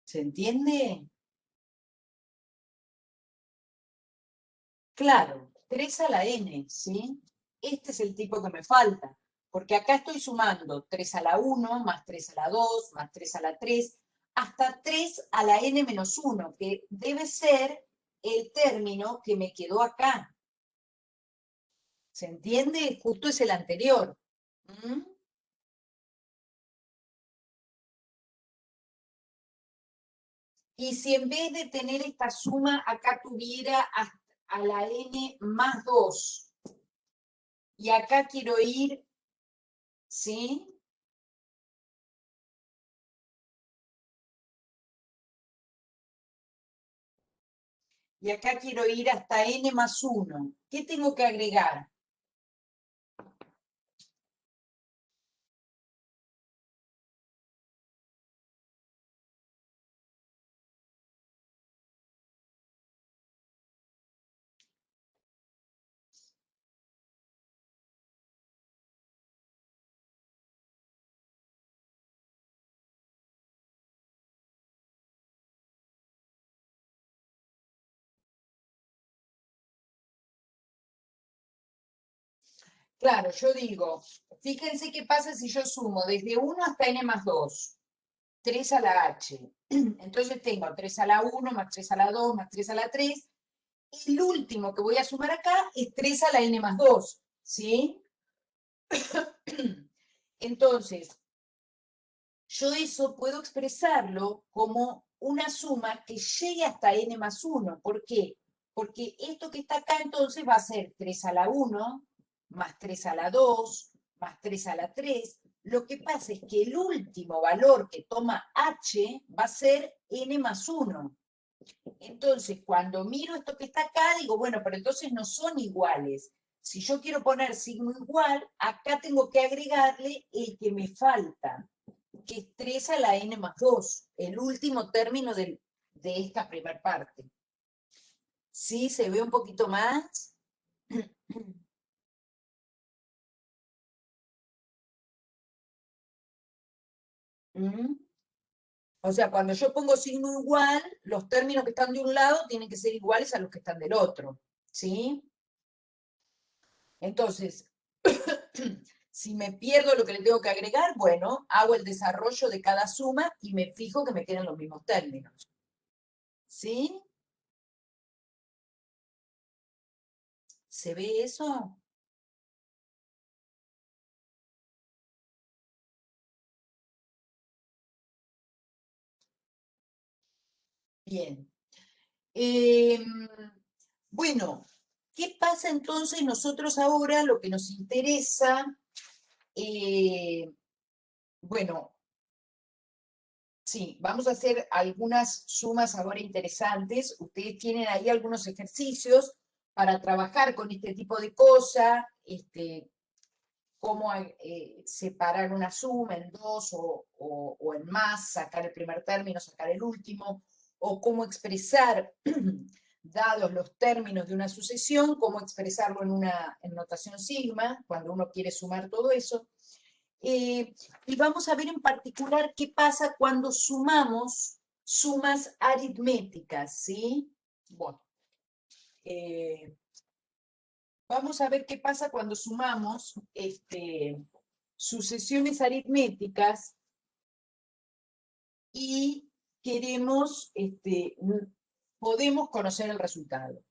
¿Se entiende? Claro, 3 a la n, ¿sí? Este es el tipo que me falta, porque acá estoy sumando 3 a la 1, más 3 a la 2, más 3 a la 3, hasta 3 a la n menos 1, que debe ser el término que me quedó acá. ¿Se entiende? Justo es el anterior. ¿Mm? Y si en vez de tener esta suma, acá tuviera a la n más 2, y acá quiero ir, ¿sí? Y acá quiero ir hasta n más 1. ¿Qué tengo que agregar? Claro, yo digo, fíjense qué pasa si yo sumo desde 1 hasta n más 2, 3 a la h. Entonces tengo 3 a la 1 más 3 a la 2 más 3 a la 3. Y el último que voy a sumar acá es 3 a la n más 2, ¿sí? Entonces, yo eso puedo expresarlo como una suma que llegue hasta n más 1. ¿Por qué? Porque esto que está acá entonces va a ser 3 a la 1, más 3 a la 2, más 3 a la 3. Lo que pasa es que el último valor que toma h va a ser n más 1. Entonces, cuando miro esto que está acá, digo, bueno, pero entonces no son iguales. Si yo quiero poner signo igual, acá tengo que agregarle el que me falta, que es 3 a la n más 2, el último término de esta primera parte. ¿Sí? ¿Se ve un poquito más? ¿Mm? O sea, cuando yo pongo signo igual, los términos que están de un lado tienen que ser iguales a los que están del otro. ¿Sí? Entonces, si me pierdo lo que le tengo que agregar, bueno, hago el desarrollo de cada suma y me fijo que me quedan los mismos términos. ¿Sí? ¿Se ve eso? Bien. Bueno, ¿qué pasa entonces nosotros ahora? Lo que nos interesa, eh, bueno, sí, vamos a hacer algunas sumas ahora interesantes. Ustedes tienen ahí algunos ejercicios para trabajar con este tipo de cosas, cómo separar una suma en dos o en más, sacar el primer término, sacar el último, o cómo expresar, dados los términos de una sucesión, cómo expresarlo en notación sigma, cuando uno quiere sumar todo eso. Y vamos a ver en particular qué pasa cuando sumamos sumas aritméticas, ¿sí? Bueno, eh, Vamos a ver qué pasa cuando sumamos sucesiones aritméticas y queremos, podemos conocer el resultado.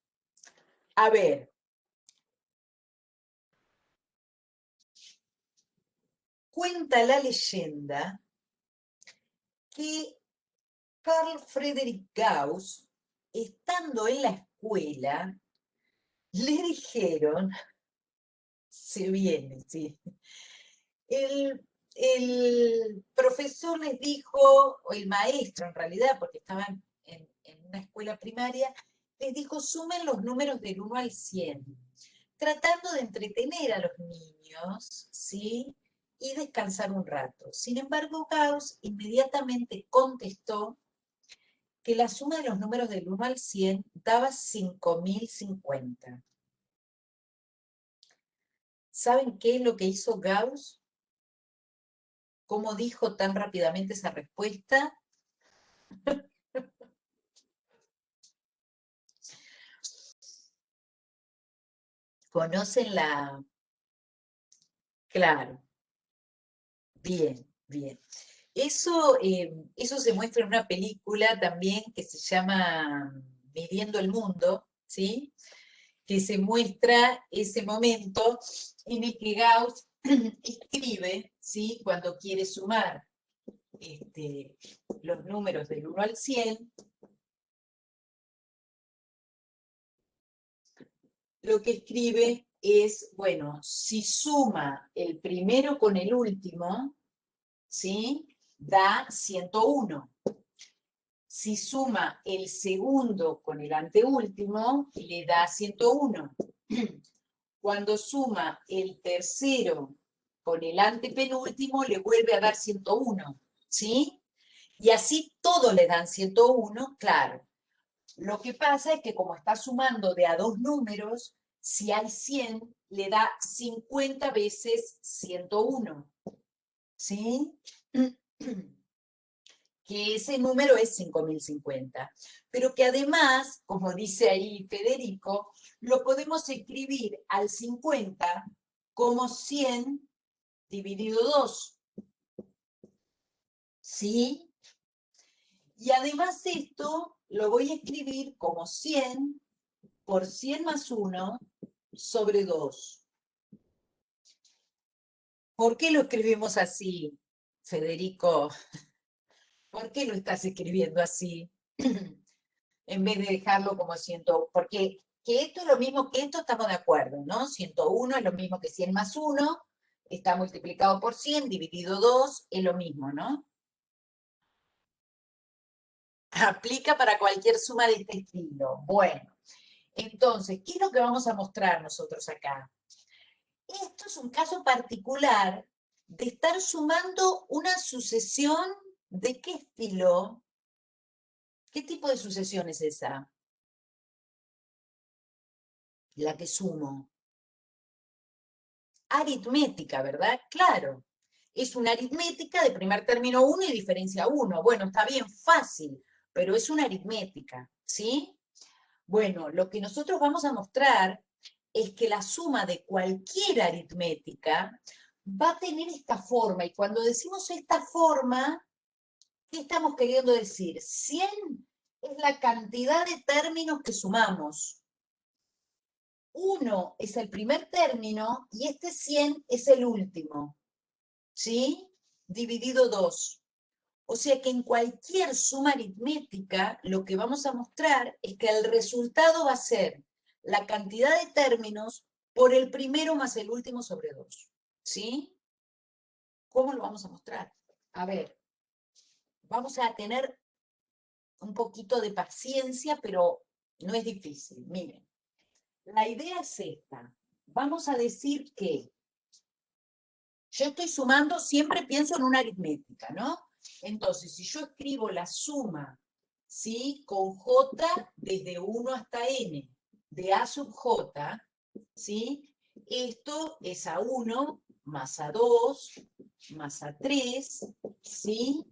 A ver, cuenta la leyenda que Carl Friedrich Gauss, estando en la escuela, le dijeron, se viene, sí, el profesor les dijo, o el maestro en realidad, porque estaban en una escuela primaria, les dijo, sumen los números del 1 al 100, tratando de entretener a los niños, ¿sí? Y descansar un rato. Sin embargo, Gauss inmediatamente contestó que la suma de los números del 1 al 100 daba 5050. ¿Saben qué es lo que hizo Gauss? ¿Cómo dijo tan rápidamente esa respuesta? ¿Conocen la...? Claro, bien, bien. Eso se muestra en una película también que se llama Midiendo el Mundo, ¿sí? Que se muestra ese momento en el que Gauss escribe, ¿sí? Cuando quiere sumar los números del 1 al 100, lo que escribe es, bueno, si suma el primero con el último, ¿sí? Da 101. Si suma el segundo con el anteúltimo, le da 101. Cuando suma el tercero con el antepenúltimo, le vuelve a dar 101, ¿sí? Y así todos le dan 101, claro. Lo que pasa es que como está sumando de a dos números, si hay 100, le da 50 veces 101, ¿sí? Que ese número es 5050, pero que además, como dice ahí Federico, lo podemos escribir al 50 como 100 dividido 2, ¿sí? Y además esto lo voy a escribir como 100 por 100 más 1 sobre 2. ¿Por qué lo escribimos así, Federico? ¿Por qué lo estás escribiendo así? En vez de dejarlo como 100, porque que esto es lo mismo que esto, estamos de acuerdo, ¿no? 101 es lo mismo que 100 más 1, está multiplicado por 100, dividido 2, es lo mismo, ¿no? Aplica para cualquier suma de este estilo. Bueno, entonces, ¿qué es lo que vamos a mostrar nosotros acá? Esto es un caso particular de estar sumando una sucesión. ¿De qué estilo? ¿Qué tipo de sucesión es esa? La que sumo. Aritmética, ¿verdad? Claro. Es una aritmética de primer término 1 y diferencia 1. Bueno, está bien, fácil, pero es una aritmética, ¿sí? Bueno, lo que nosotros vamos a mostrar es que la suma de cualquier aritmética va a tener esta forma, y cuando decimos esta forma, ¿qué estamos queriendo decir? 100 es la cantidad de términos que sumamos. 1 es el primer término y este 100 es el último, ¿sí? Dividido 2. O sea que en cualquier suma aritmética, lo que vamos a mostrar es que el resultado va a ser la cantidad de términos por el primero más el último sobre 2. ¿Sí? ¿Cómo lo vamos a mostrar? A ver, vamos a tener un poquito de paciencia, pero no es difícil. Miren, la idea es esta. Vamos a decir que yo estoy sumando, siempre pienso en una aritmética, ¿no? Entonces, si yo escribo la suma, ¿sí? Con J desde 1 hasta N, de A sub J, ¿sí? Esto es A1 más A2 más A3, ¿sí?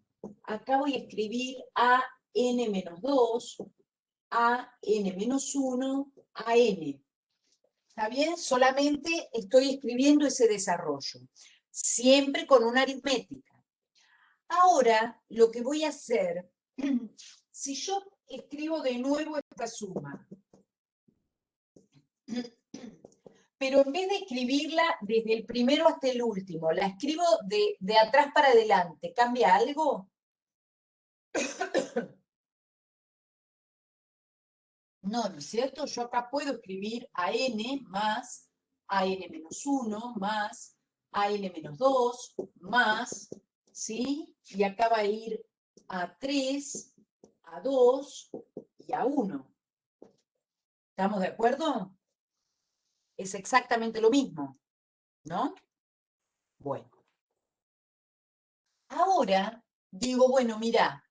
Acá voy a escribir a n menos 2, a n menos 1, a n. ¿Está bien? Solamente estoy escribiendo ese desarrollo, siempre con una aritmética. Ahora, lo que voy a hacer, si yo escribo de nuevo esta suma, pero en vez de escribirla desde el primero hasta el último, la escribo de atrás para adelante, ¿cambia algo? No, ¿no es cierto? Yo acá puedo escribir a n más a n menos 1 más a n menos 2 más, ¿sí? Y acá va a ir a 3, a 2 y a 1. ¿Estamos de acuerdo? Es exactamente lo mismo, ¿no? Bueno, ahora digo, bueno, mira,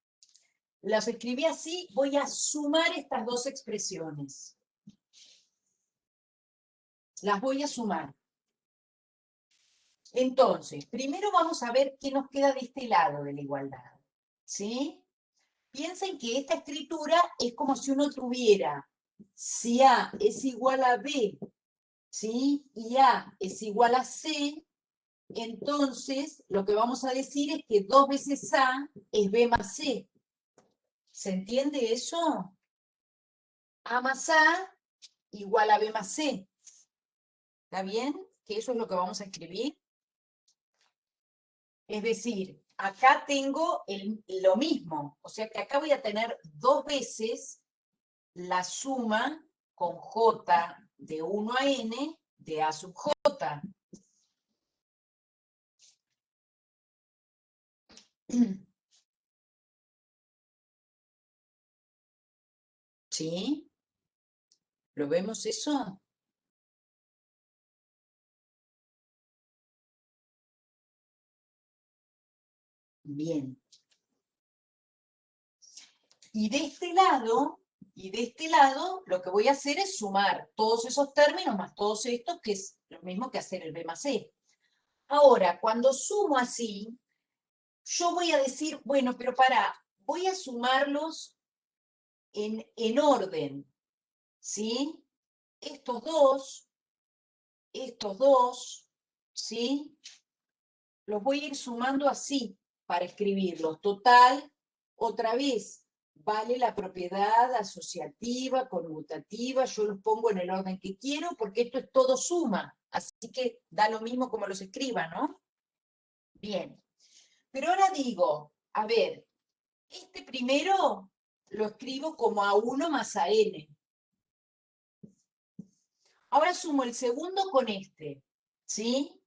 las escribí así, voy a sumar estas dos expresiones. Las voy a sumar. Entonces, primero vamos a ver qué nos queda de este lado de la igualdad, ¿sí? Piensen que esta escritura es como si uno tuviera, si A es igual a B, ¿sí? Y A es igual a C, entonces lo que vamos a decir es que 2 veces A es B más C. ¿Se entiende eso? A más A igual a B más C. ¿Está bien? Que eso es lo que vamos a escribir. Es decir, acá tengo lo mismo, o sea que acá voy a tener 2 veces la suma con J de 1 a N de A sub J. ¿Sí? ¿Lo vemos eso? Bien. Y de este lado, lo que voy a hacer es sumar todos esos términos más todos estos, que es lo mismo que hacer el B más C. Ahora, cuando sumo así, yo voy a decir, bueno, pero voy a sumarlos en orden, ¿sí? Estos dos, ¿sí? Los voy a ir sumando así para escribirlos. Total, otra vez, vale la propiedad asociativa, conmutativa, yo los pongo en el orden que quiero porque esto es todo suma, así que da lo mismo como los escriba, ¿no? Bien, pero ahora digo, a ver, este primero lo escribo como A1 más AN. Ahora sumo el segundo con este, ¿sí?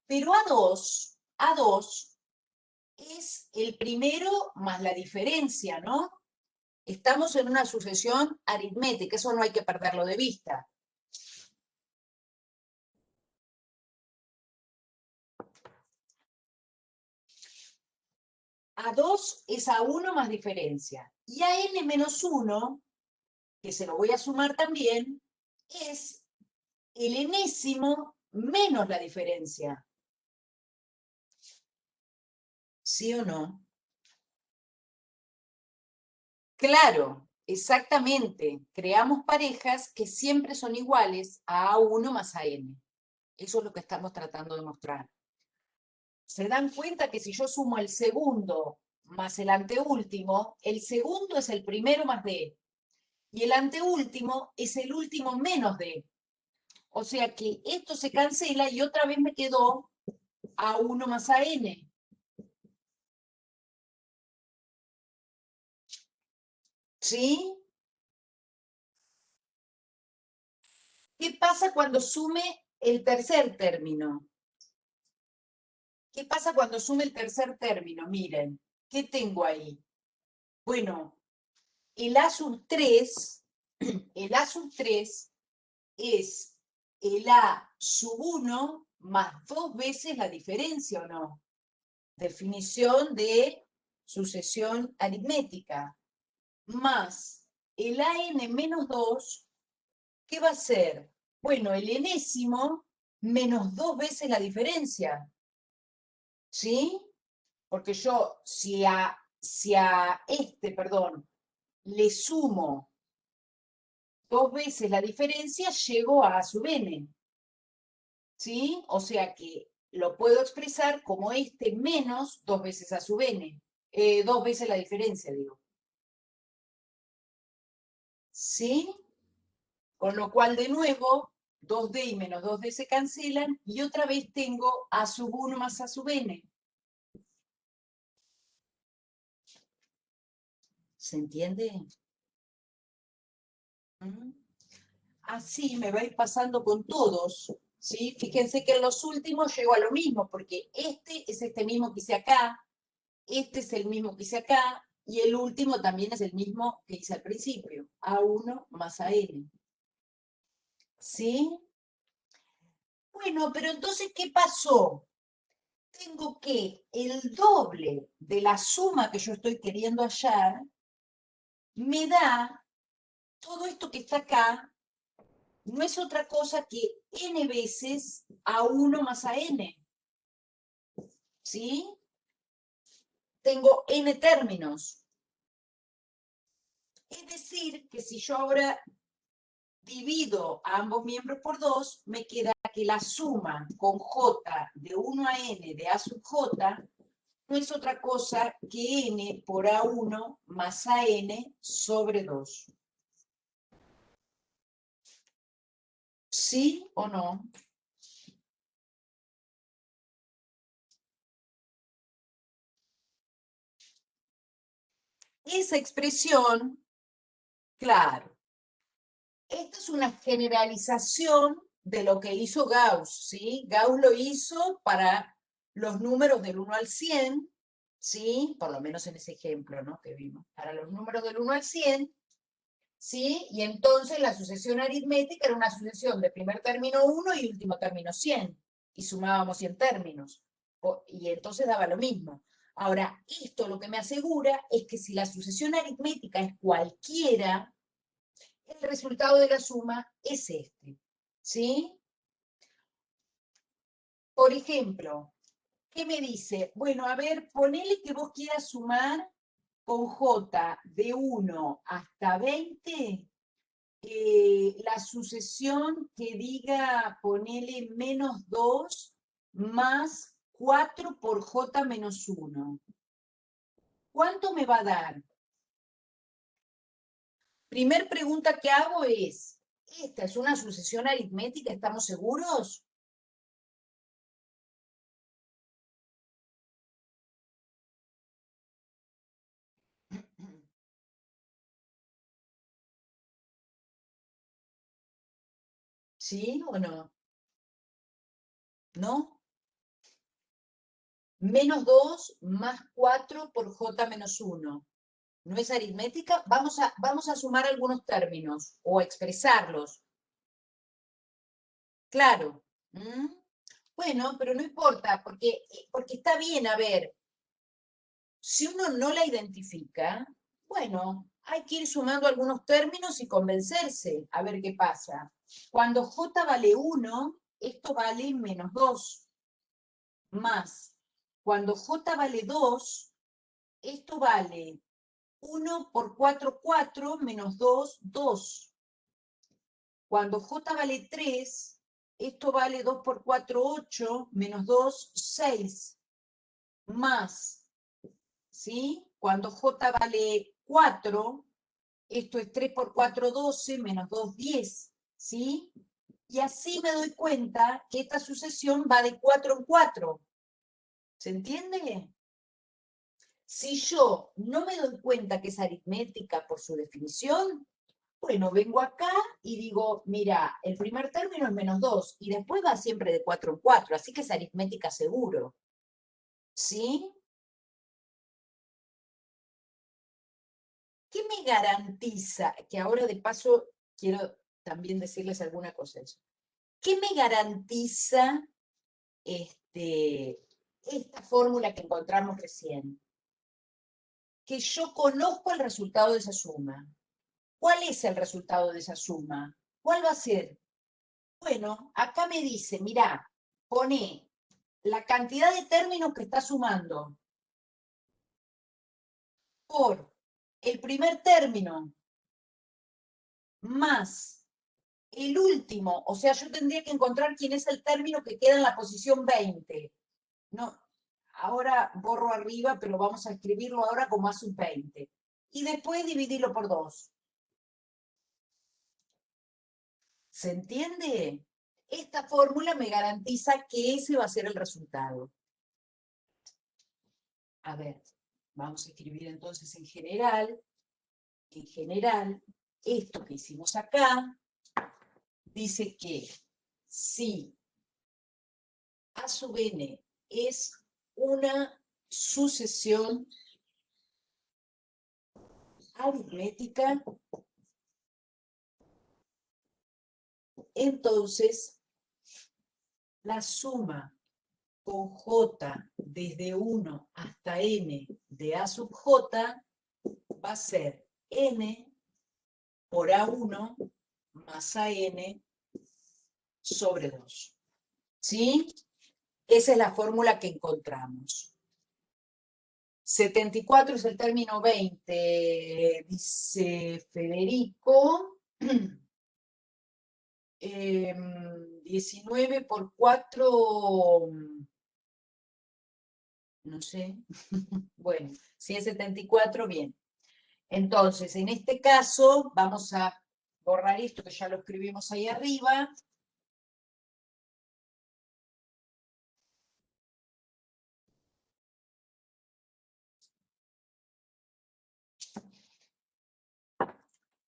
Pero A2 es el primero más la diferencia, ¿no? Estamos en una sucesión aritmética, eso no hay que perderlo de vista. A2 es A1 más diferencia. Y a n menos 1, que se lo voy a sumar también, es el enésimo menos la diferencia. ¿Sí o no? Claro, exactamente. Creamos parejas que siempre son iguales a A1 más a n. Eso es lo que estamos tratando de mostrar. Se dan cuenta que si yo sumo el segundo más el anteúltimo, el segundo es el primero más D, y el anteúltimo es el último menos D. O sea que esto se cancela y otra vez me quedó A1 más AN. ¿Sí? ¿Qué pasa cuando sume el tercer término? ¿Qué pasa cuando sume el tercer término? Miren, ¿qué tengo ahí? Bueno, el A sub 3, el A sub 3 es el A sub 1 más 2 veces la diferencia, ¿o no? Definición de sucesión aritmética. Más el AN menos 2, ¿qué va a ser? Bueno, el enésimo menos 2 veces la diferencia. ¿Sí? Porque yo, si a este, perdón, le sumo 2 veces la diferencia, llego a sub n. ¿Sí? O sea que lo puedo expresar como este menos 2 veces a sub n. 2 veces la diferencia, digo. ¿Sí? Con lo cual, de nuevo, 2D y menos 2D se cancelan y otra vez tengo a sub 1 más a sub n. ¿Se entiende? ¿Mm? Así me va a ir pasando con todos. ¿Sí? Fíjense que en los últimos llego a lo mismo, porque este es este mismo que hice acá, este es el mismo que hice acá, y el último también es el mismo que hice al principio, A1 más AN. ¿Sí? Bueno, pero entonces, ¿qué pasó? Tengo que el doble de la suma que yo estoy queriendo hallar me da todo esto que está acá, no es otra cosa que n veces A1 más AN. ¿Sí? Tengo n términos. Es decir, que si yo ahora divido a ambos miembros por 2, me queda que la suma con j de 1 a n de a sub j no es otra cosa que n por a1 más an sobre 2. ¿Sí o no? Esa expresión, claro, esta es una generalización de lo que hizo Gauss, ¿sí? Gauss lo hizo para los números del 1 al 100, ¿sí? Por lo menos en ese ejemplo, ¿no? Que vimos. Para los números del 1 al 100, ¿sí? Y entonces la sucesión aritmética era una sucesión de primer término 1 y último término 100, y sumábamos 100 términos, y entonces daba lo mismo. Ahora, esto lo que me asegura es que si la sucesión aritmética es cualquiera, el resultado de la suma es este, ¿sí? Por ejemplo, ¿qué me dice? Bueno, a ver, ponele que vos quieras sumar con J de 1 hasta 20, la sucesión que diga, ponele menos 2 más 4 por J menos 1. ¿Cuánto me va a dar? Primer pregunta que hago es, ¿esta es una sucesión aritmética? ¿Estamos seguros? ¿Sí o no? ¿No? Menos 2 más 4 por J menos 1. ¿No es aritmética? Vamos a sumar algunos términos o expresarlos. Claro. ¿Mm? Bueno, pero no importa, porque está bien, a ver, si uno no la identifica, bueno, hay que ir sumando algunos términos y convencerse, a ver qué pasa. Cuando J vale 1, esto vale menos 2, más. Cuando J vale 2, esto vale 1 por 4, 4, menos 2, 2. Cuando J vale 3, esto vale 2 por 4, 8, menos 2, 6, más, ¿sí? Cuando J vale 4, esto es 3 por 4, 12, menos 2, 10, ¿sí? Y así me doy cuenta que esta sucesión va de 4 en 4. ¿Se entiende? Si yo no me doy cuenta que es aritmética por su definición, bueno, vengo acá y digo, mira, el primer término es menos 2 y después va siempre de 4 en 4, así que es aritmética seguro. ¿Sí? ¿Qué me garantiza? Que ahora de paso quiero también decirles alguna cosa de eso. ¿Qué me garantiza esta fórmula que encontramos recién? Que yo conozco el resultado de esa suma. ¿Cuál es el resultado de esa suma? ¿Cuál va a ser? Bueno, acá me dice, mirá, pone la cantidad de términos que está sumando por el primer término más el último, o sea, yo tendría que encontrar quién es el término que queda en la posición 20. No, ahora borro arriba, pero vamos a escribirlo ahora como a sub 20. Y después dividirlo por 2. ¿Se entiende? Esta fórmula me garantiza que ese va a ser el resultado. A ver, vamos a escribir entonces en general, esto que hicimos acá, dice que si A sub n es una sucesión aritmética, entonces la suma con j desde 1 hasta n de A sub j va a ser n por A1 más AN sobre 2. ¿Sí? Esa es la fórmula que encontramos. 74 es el término 20, dice Federico. 19 por 4, no sé. Bueno, si es 74, bien. Entonces, en este caso, vamos a borrar esto que ya lo escribimos ahí arriba.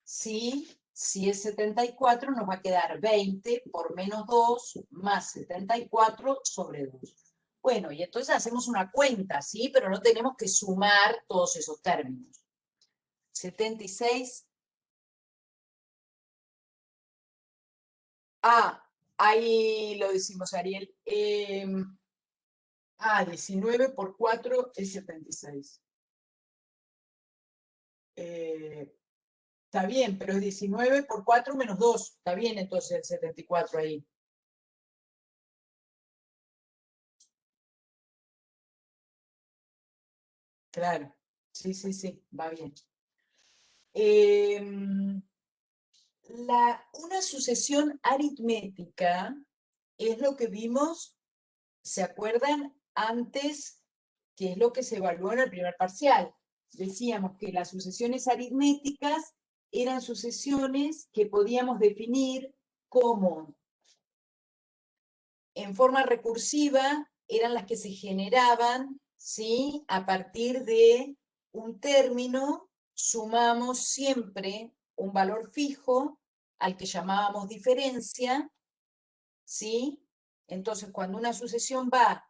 ¿Sí? Si es 74, nos va a quedar 20 por menos 2 más 74 sobre 2. Bueno, y entonces hacemos una cuenta, ¿sí? Pero no tenemos que sumar todos esos términos. 76. Ah, ahí lo decimos, Ariel. 19 por 4 es 76. Está bien, pero es 19 por 4 menos 2. Está bien entonces el 74 ahí. Claro. Sí, sí, sí, va bien. Una sucesión aritmética es lo que vimos, ¿se acuerdan? Antes, que es lo que se evaluó en el primer parcial. Decíamos que las sucesiones aritméticas eran sucesiones que podíamos definir como en forma recursiva, eran las que se generaban, ¿sí? A partir de un término, sumamos siempre un valor fijo al que llamábamos diferencia, ¿sí? Entonces, cuando una sucesión va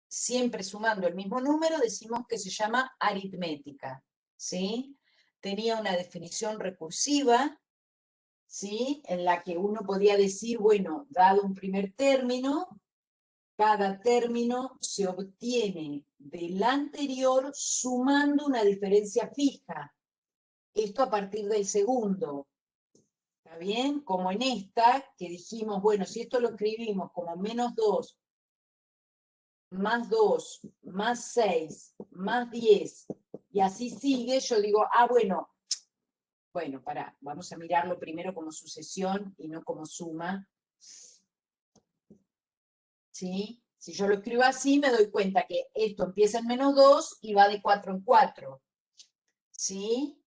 siempre sumando el mismo número, decimos que se llama aritmética, ¿sí? Tenía una definición recursiva, ¿sí? En la que uno podía decir, bueno, dado un primer término, cada término se obtiene del anterior sumando una diferencia fija. Esto a partir del segundo. ¿Está bien? Como en esta, que dijimos, bueno, si esto lo escribimos como menos 2, más 2, más 6, más 10, y así sigue, yo digo, bueno, vamos a mirarlo primero como sucesión y no como suma. ¿Sí? Si yo lo escribo así, me doy cuenta que esto empieza en menos 2 y va de 4 en 4. ¿Sí?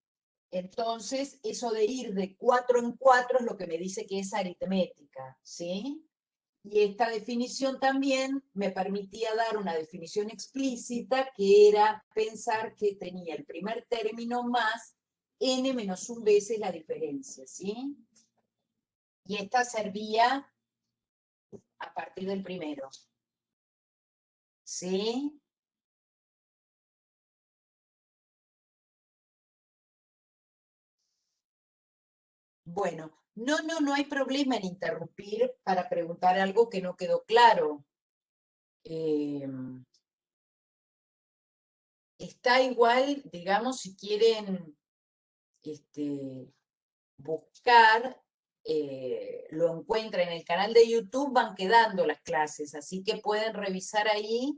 Entonces, eso de ir de 4 en 4 es lo que me dice que es aritmética. ¿Sí? Y esta definición también me permitía dar una definición explícita, que era pensar que tenía el primer término más n menos 1 veces la diferencia. ¿Sí? Y esta servía a partir del primero. ¿Sí? Bueno, no hay problema en interrumpir para preguntar algo que no quedó claro. Eh, Está igual, digamos, si quieren buscar, lo encuentran en el canal de YouTube, van quedando las clases, así que pueden revisar ahí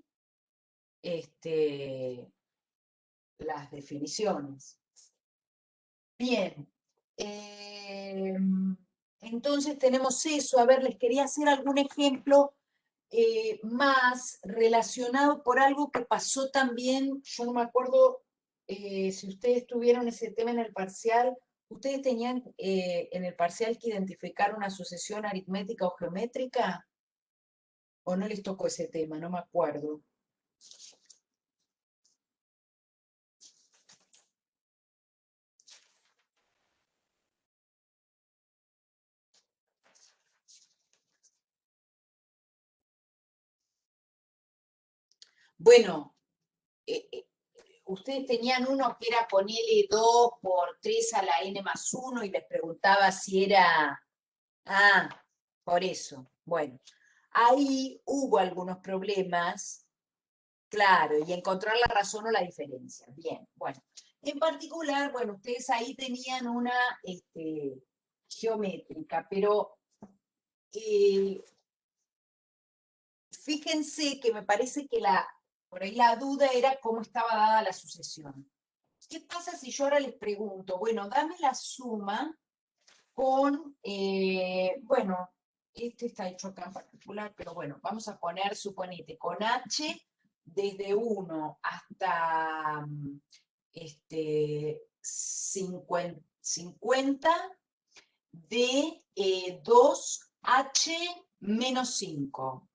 las definiciones. Bien, Entonces tenemos eso. A ver, les quería hacer algún ejemplo más relacionado por algo que pasó también. Yo no me acuerdo si ustedes tuvieron ese tema en el parcial. ¿Ustedes tenían en el parcial que identificar una sucesión aritmética o geométrica? ¿O no les tocó ese tema? No me acuerdo. Bueno, eh, eh, ustedes tenían uno que era ponerle 2 por 3 a la n más 1 y les preguntaba si era... Ah, por eso. Bueno, ahí hubo algunos problemas, claro, y encontrar la razón o la diferencia. Bien, bueno. En particular, bueno, ustedes ahí tenían una geométrica, pero eh, fíjense que me parece que por ahí la duda era cómo estaba dada la sucesión. ¿Qué pasa si yo ahora les pregunto, bueno, dame la suma con, bueno, este está hecho acá en particular, pero bueno, vamos a poner, suponete, con H desde 1 hasta 50 de 2H menos 5.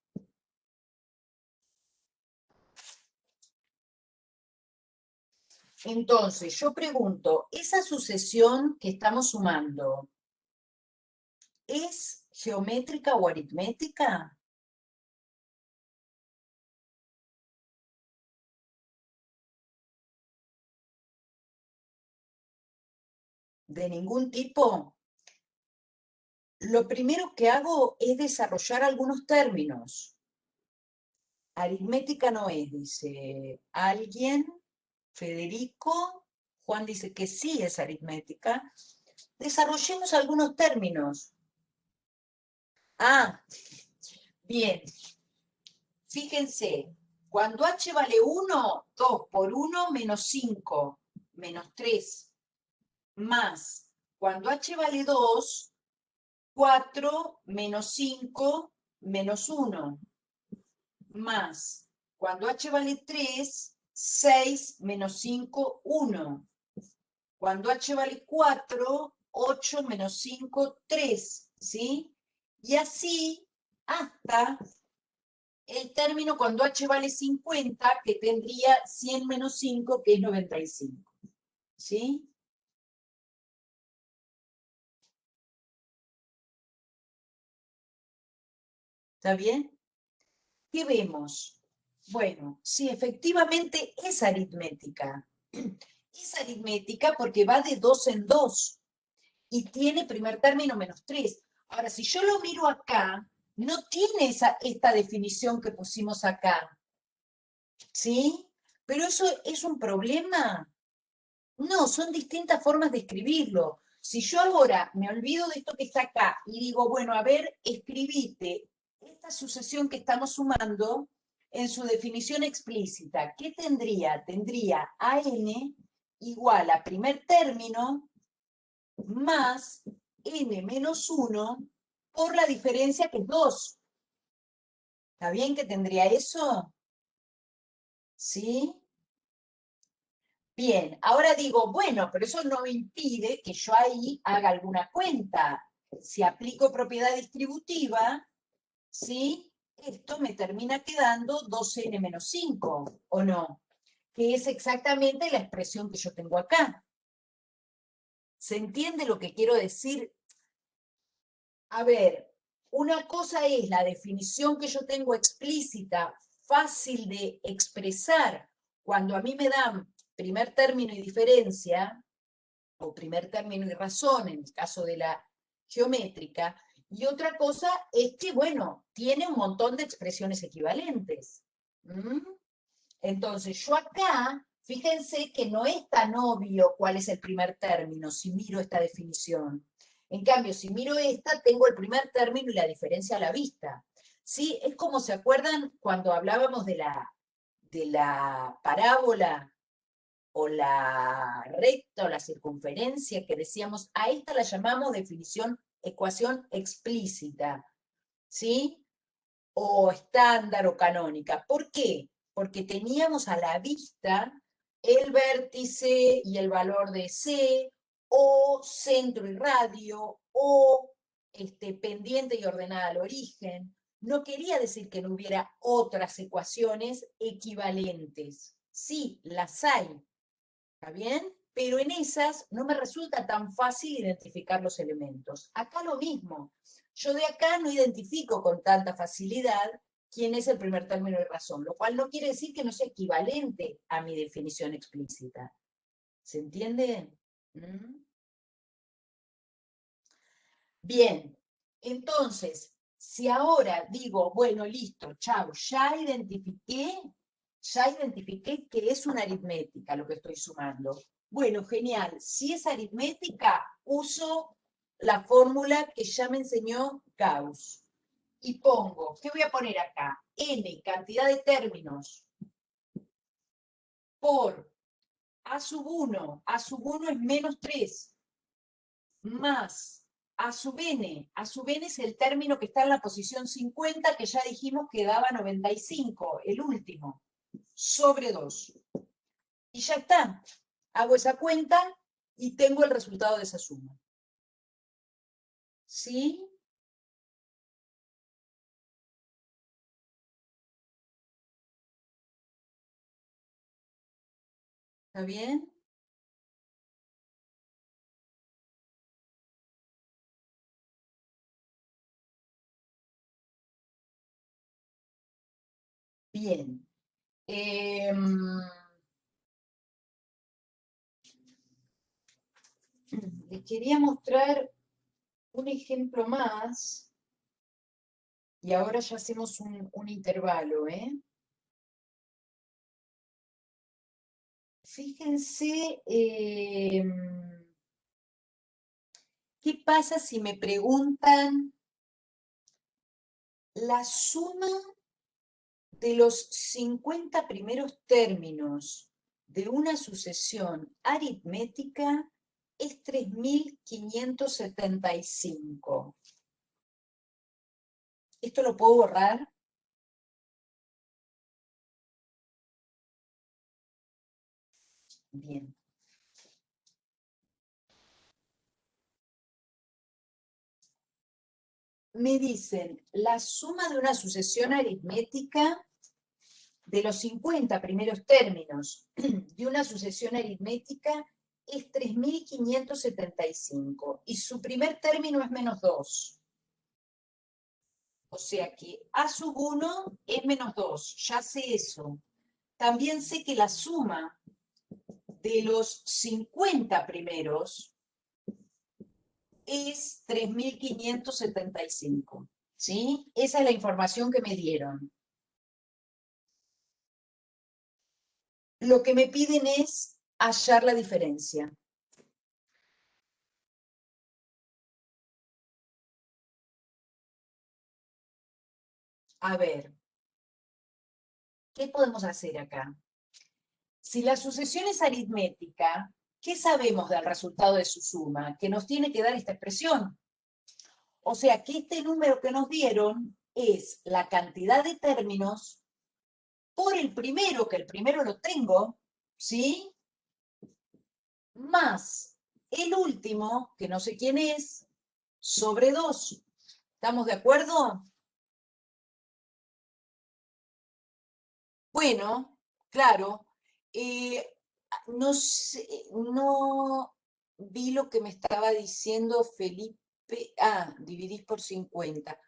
Entonces, yo pregunto, ¿esa sucesión que estamos sumando es geométrica o aritmética? ¿De ningún tipo? Lo primero que hago es desarrollar algunos términos. Aritmética no es, dice alguien, Federico, Juan dice que sí es aritmética. Desarrollemos algunos términos. Ah, bien. Fíjense, cuando h vale 1, 2 por 1 menos 5, menos 3, más. Cuando h vale 2, 4 menos 5 menos 1, más. Cuando h vale 3, 6 menos 5, 1. Cuando h vale 4, 8 menos 5, 3. ¿Sí? Y así hasta el término cuando h vale 50, que tendría 100 menos 5, que es 95. ¿Sí? ¿Está bien? ¿Qué vemos? Bueno, sí, efectivamente es aritmética. Es aritmética porque va de 2 en 2 y tiene primer término menos 3. Ahora, si yo lo miro acá, no tiene esta definición que pusimos acá. ¿Sí? Pero eso es un problema. No, son distintas formas de escribirlo. Si yo ahora me olvido de esto que está acá y digo, bueno, a ver, escribite esta sucesión que estamos sumando en su definición explícita, ¿qué tendría? Tendría AN igual a primer término más N menos 1 por la diferencia que es 2. ¿Está bien que tendría eso? ¿Sí? Bien, ahora digo, bueno, pero eso no impide que yo ahí haga alguna cuenta. Si aplico propiedad distributiva, ¿sí? Esto me termina quedando 2n menos 5, ¿o no? Que es exactamente la expresión que yo tengo acá. ¿Se entiende lo que quiero decir? A ver, una cosa es la definición que yo tengo explícita, fácil de expresar, cuando a mí me dan primer término y diferencia, o primer término y razón, en el caso de la geométrica, y otra cosa es que, bueno, tiene un montón de expresiones equivalentes. ¿Mm? Entonces, yo acá, fíjense que no es tan obvio cuál es el primer término si miro esta definición. En cambio, si miro esta, tengo el primer término y la diferencia a la vista. ¿Sí? Es como, ¿se acuerdan cuando hablábamos de la parábola o la recta o la circunferencia que decíamos, a esta la llamamos definición ecuación explícita, ¿sí? O estándar o canónica. ¿Por qué? Porque teníamos a la vista el vértice y el valor de C, o centro y radio, o pendiente y ordenada al origen. No quería decir que no hubiera otras ecuaciones equivalentes. Sí, las hay, ¿está bien? Pero en esas no me resulta tan fácil identificar los elementos. Acá lo mismo. Yo de acá no identifico con tanta facilidad quién es el primer término de razón, lo cual no quiere decir que no sea equivalente a mi definición explícita. ¿Se entiende? ¿Mm? Bien, entonces, si ahora digo, bueno, listo, chao, ya identifiqué que es una aritmética lo que estoy sumando. Bueno, genial. Si es aritmética, uso la fórmula que ya me enseñó Gauss. Y pongo, ¿qué voy a poner acá? N, cantidad de términos, por A sub 1 es -3, más A sub n es el término que está en la posición 50, que ya dijimos que daba 95, el último, sobre 2. Y ya está. Hago esa cuenta y tengo el resultado de esa suma. ¿Sí? ¿Está bien? Bien. Les quería mostrar un ejemplo más y ahora ya hacemos un intervalo, ¿eh? Fíjense, ¿qué pasa si me preguntan la suma de los 50 primeros términos de una sucesión aritmética es 3575? ¿Esto lo puedo borrar? Bien. Me dicen, la suma de una sucesión aritmética de los 50 primeros términos de una sucesión aritmética es 3575 y su primer término es -2. O sea que A sub 1 es -2, ya sé eso. También sé que la suma de los 50 primeros es 3575. ¿Sí? Esa es la información que me dieron. Lo que me piden es hallar la diferencia. A ver, ¿qué podemos hacer acá? Si la sucesión es aritmética, ¿qué sabemos del resultado de su suma? Que nos tiene que dar esta expresión. O sea que este número que nos dieron es la cantidad de términos por el primero, que el primero lo tengo, ¿sí? Más el último, que no sé quién es, sobre 2. ¿Estamos de acuerdo? Bueno, claro. eh, no sé, no vi lo que me estaba diciendo Felipe. Ah, dividís por 50.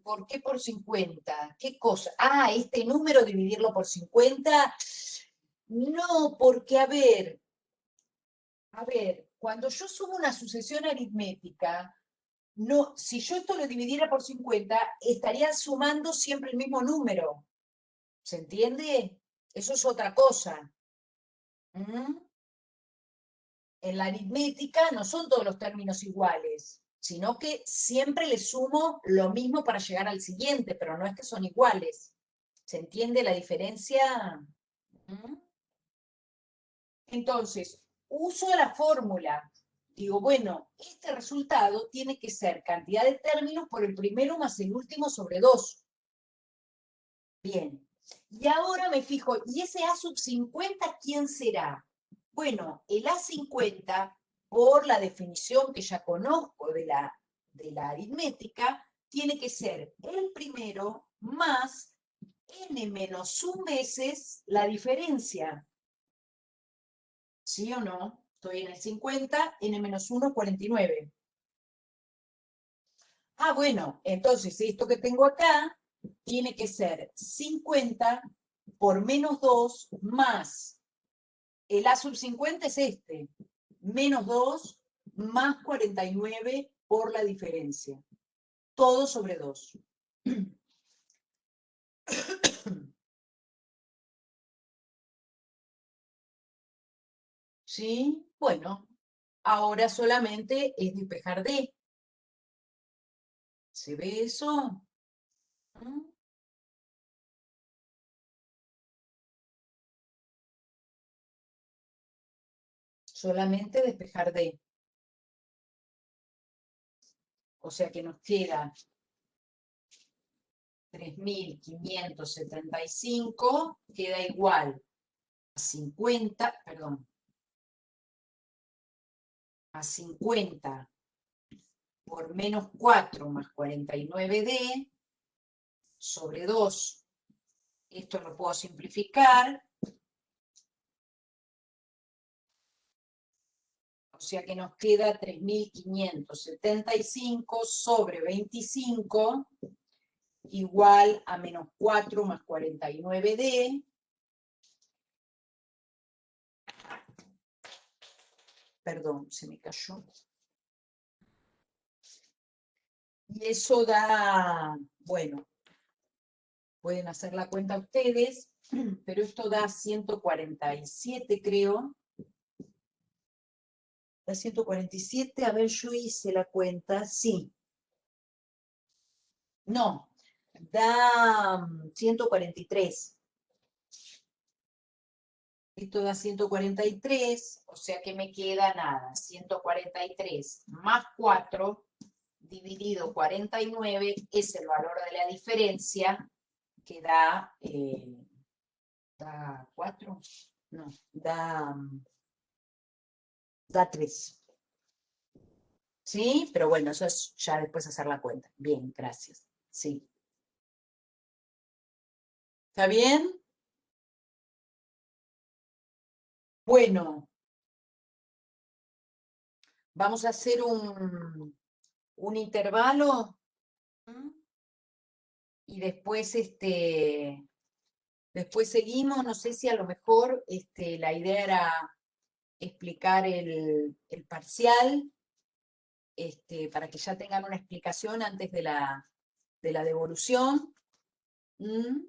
¿Por qué por 50? ¿Qué cosa? Ah, este número dividirlo por 50. No, porque a ver, cuando yo sumo una sucesión aritmética, no, si yo esto lo dividiera por 50, estaría sumando siempre el mismo número. ¿Se entiende? Eso es otra cosa. ¿Mm? En la aritmética no son todos los términos iguales, sino que siempre le sumo lo mismo para llegar al siguiente, pero no es que son iguales. ¿Se entiende la diferencia? ¿Mm? Entonces, uso la fórmula. Digo, bueno, este resultado tiene que ser cantidad de términos por el primero más el último sobre 2. Bien. Y ahora me fijo, ¿y ese A sub 50 quién será? Bueno, el A50, por la definición que ya conozco de la aritmética, tiene que ser el primero más n menos 1 veces la diferencia. ¿Sí o no? Estoy en el 50, n menos 1, 49. Ah, bueno, entonces esto que tengo acá tiene que ser 50 por menos 2 más, el A sub 50 es este, menos 2 más 49 por la diferencia. Todo sobre 2. ¿Sí? Bueno, ahora solamente es despejar D. ¿Se ve eso? ¿Mm? Solamente despejar D. O sea que nos queda 3.575, queda igual a 50, perdón, a 50 por menos 4 más 49D sobre 2. Esto lo puedo simplificar. O sea que nos queda 3.575 sobre 25 igual a menos 4 más 49D. Perdón, se me cayó. Y eso da, bueno, pueden hacer la cuenta ustedes, pero esto da 147, creo. Da 147, a ver, yo hice la cuenta, sí. No, da 143. Esto da 143, o sea que me queda nada, 143 más 4 dividido 49 es el valor de la diferencia que da, da 4, no, da 3. ¿Sí? Pero bueno, eso es ya después hacer la cuenta. Bien, gracias. Sí. ¿Está bien? Bueno, vamos a hacer un intervalo. ¿Mm? Y después, después seguimos. No sé si a lo mejor la idea era explicar el parcial, para que ya tengan una explicación antes de la devolución. ¿Mm?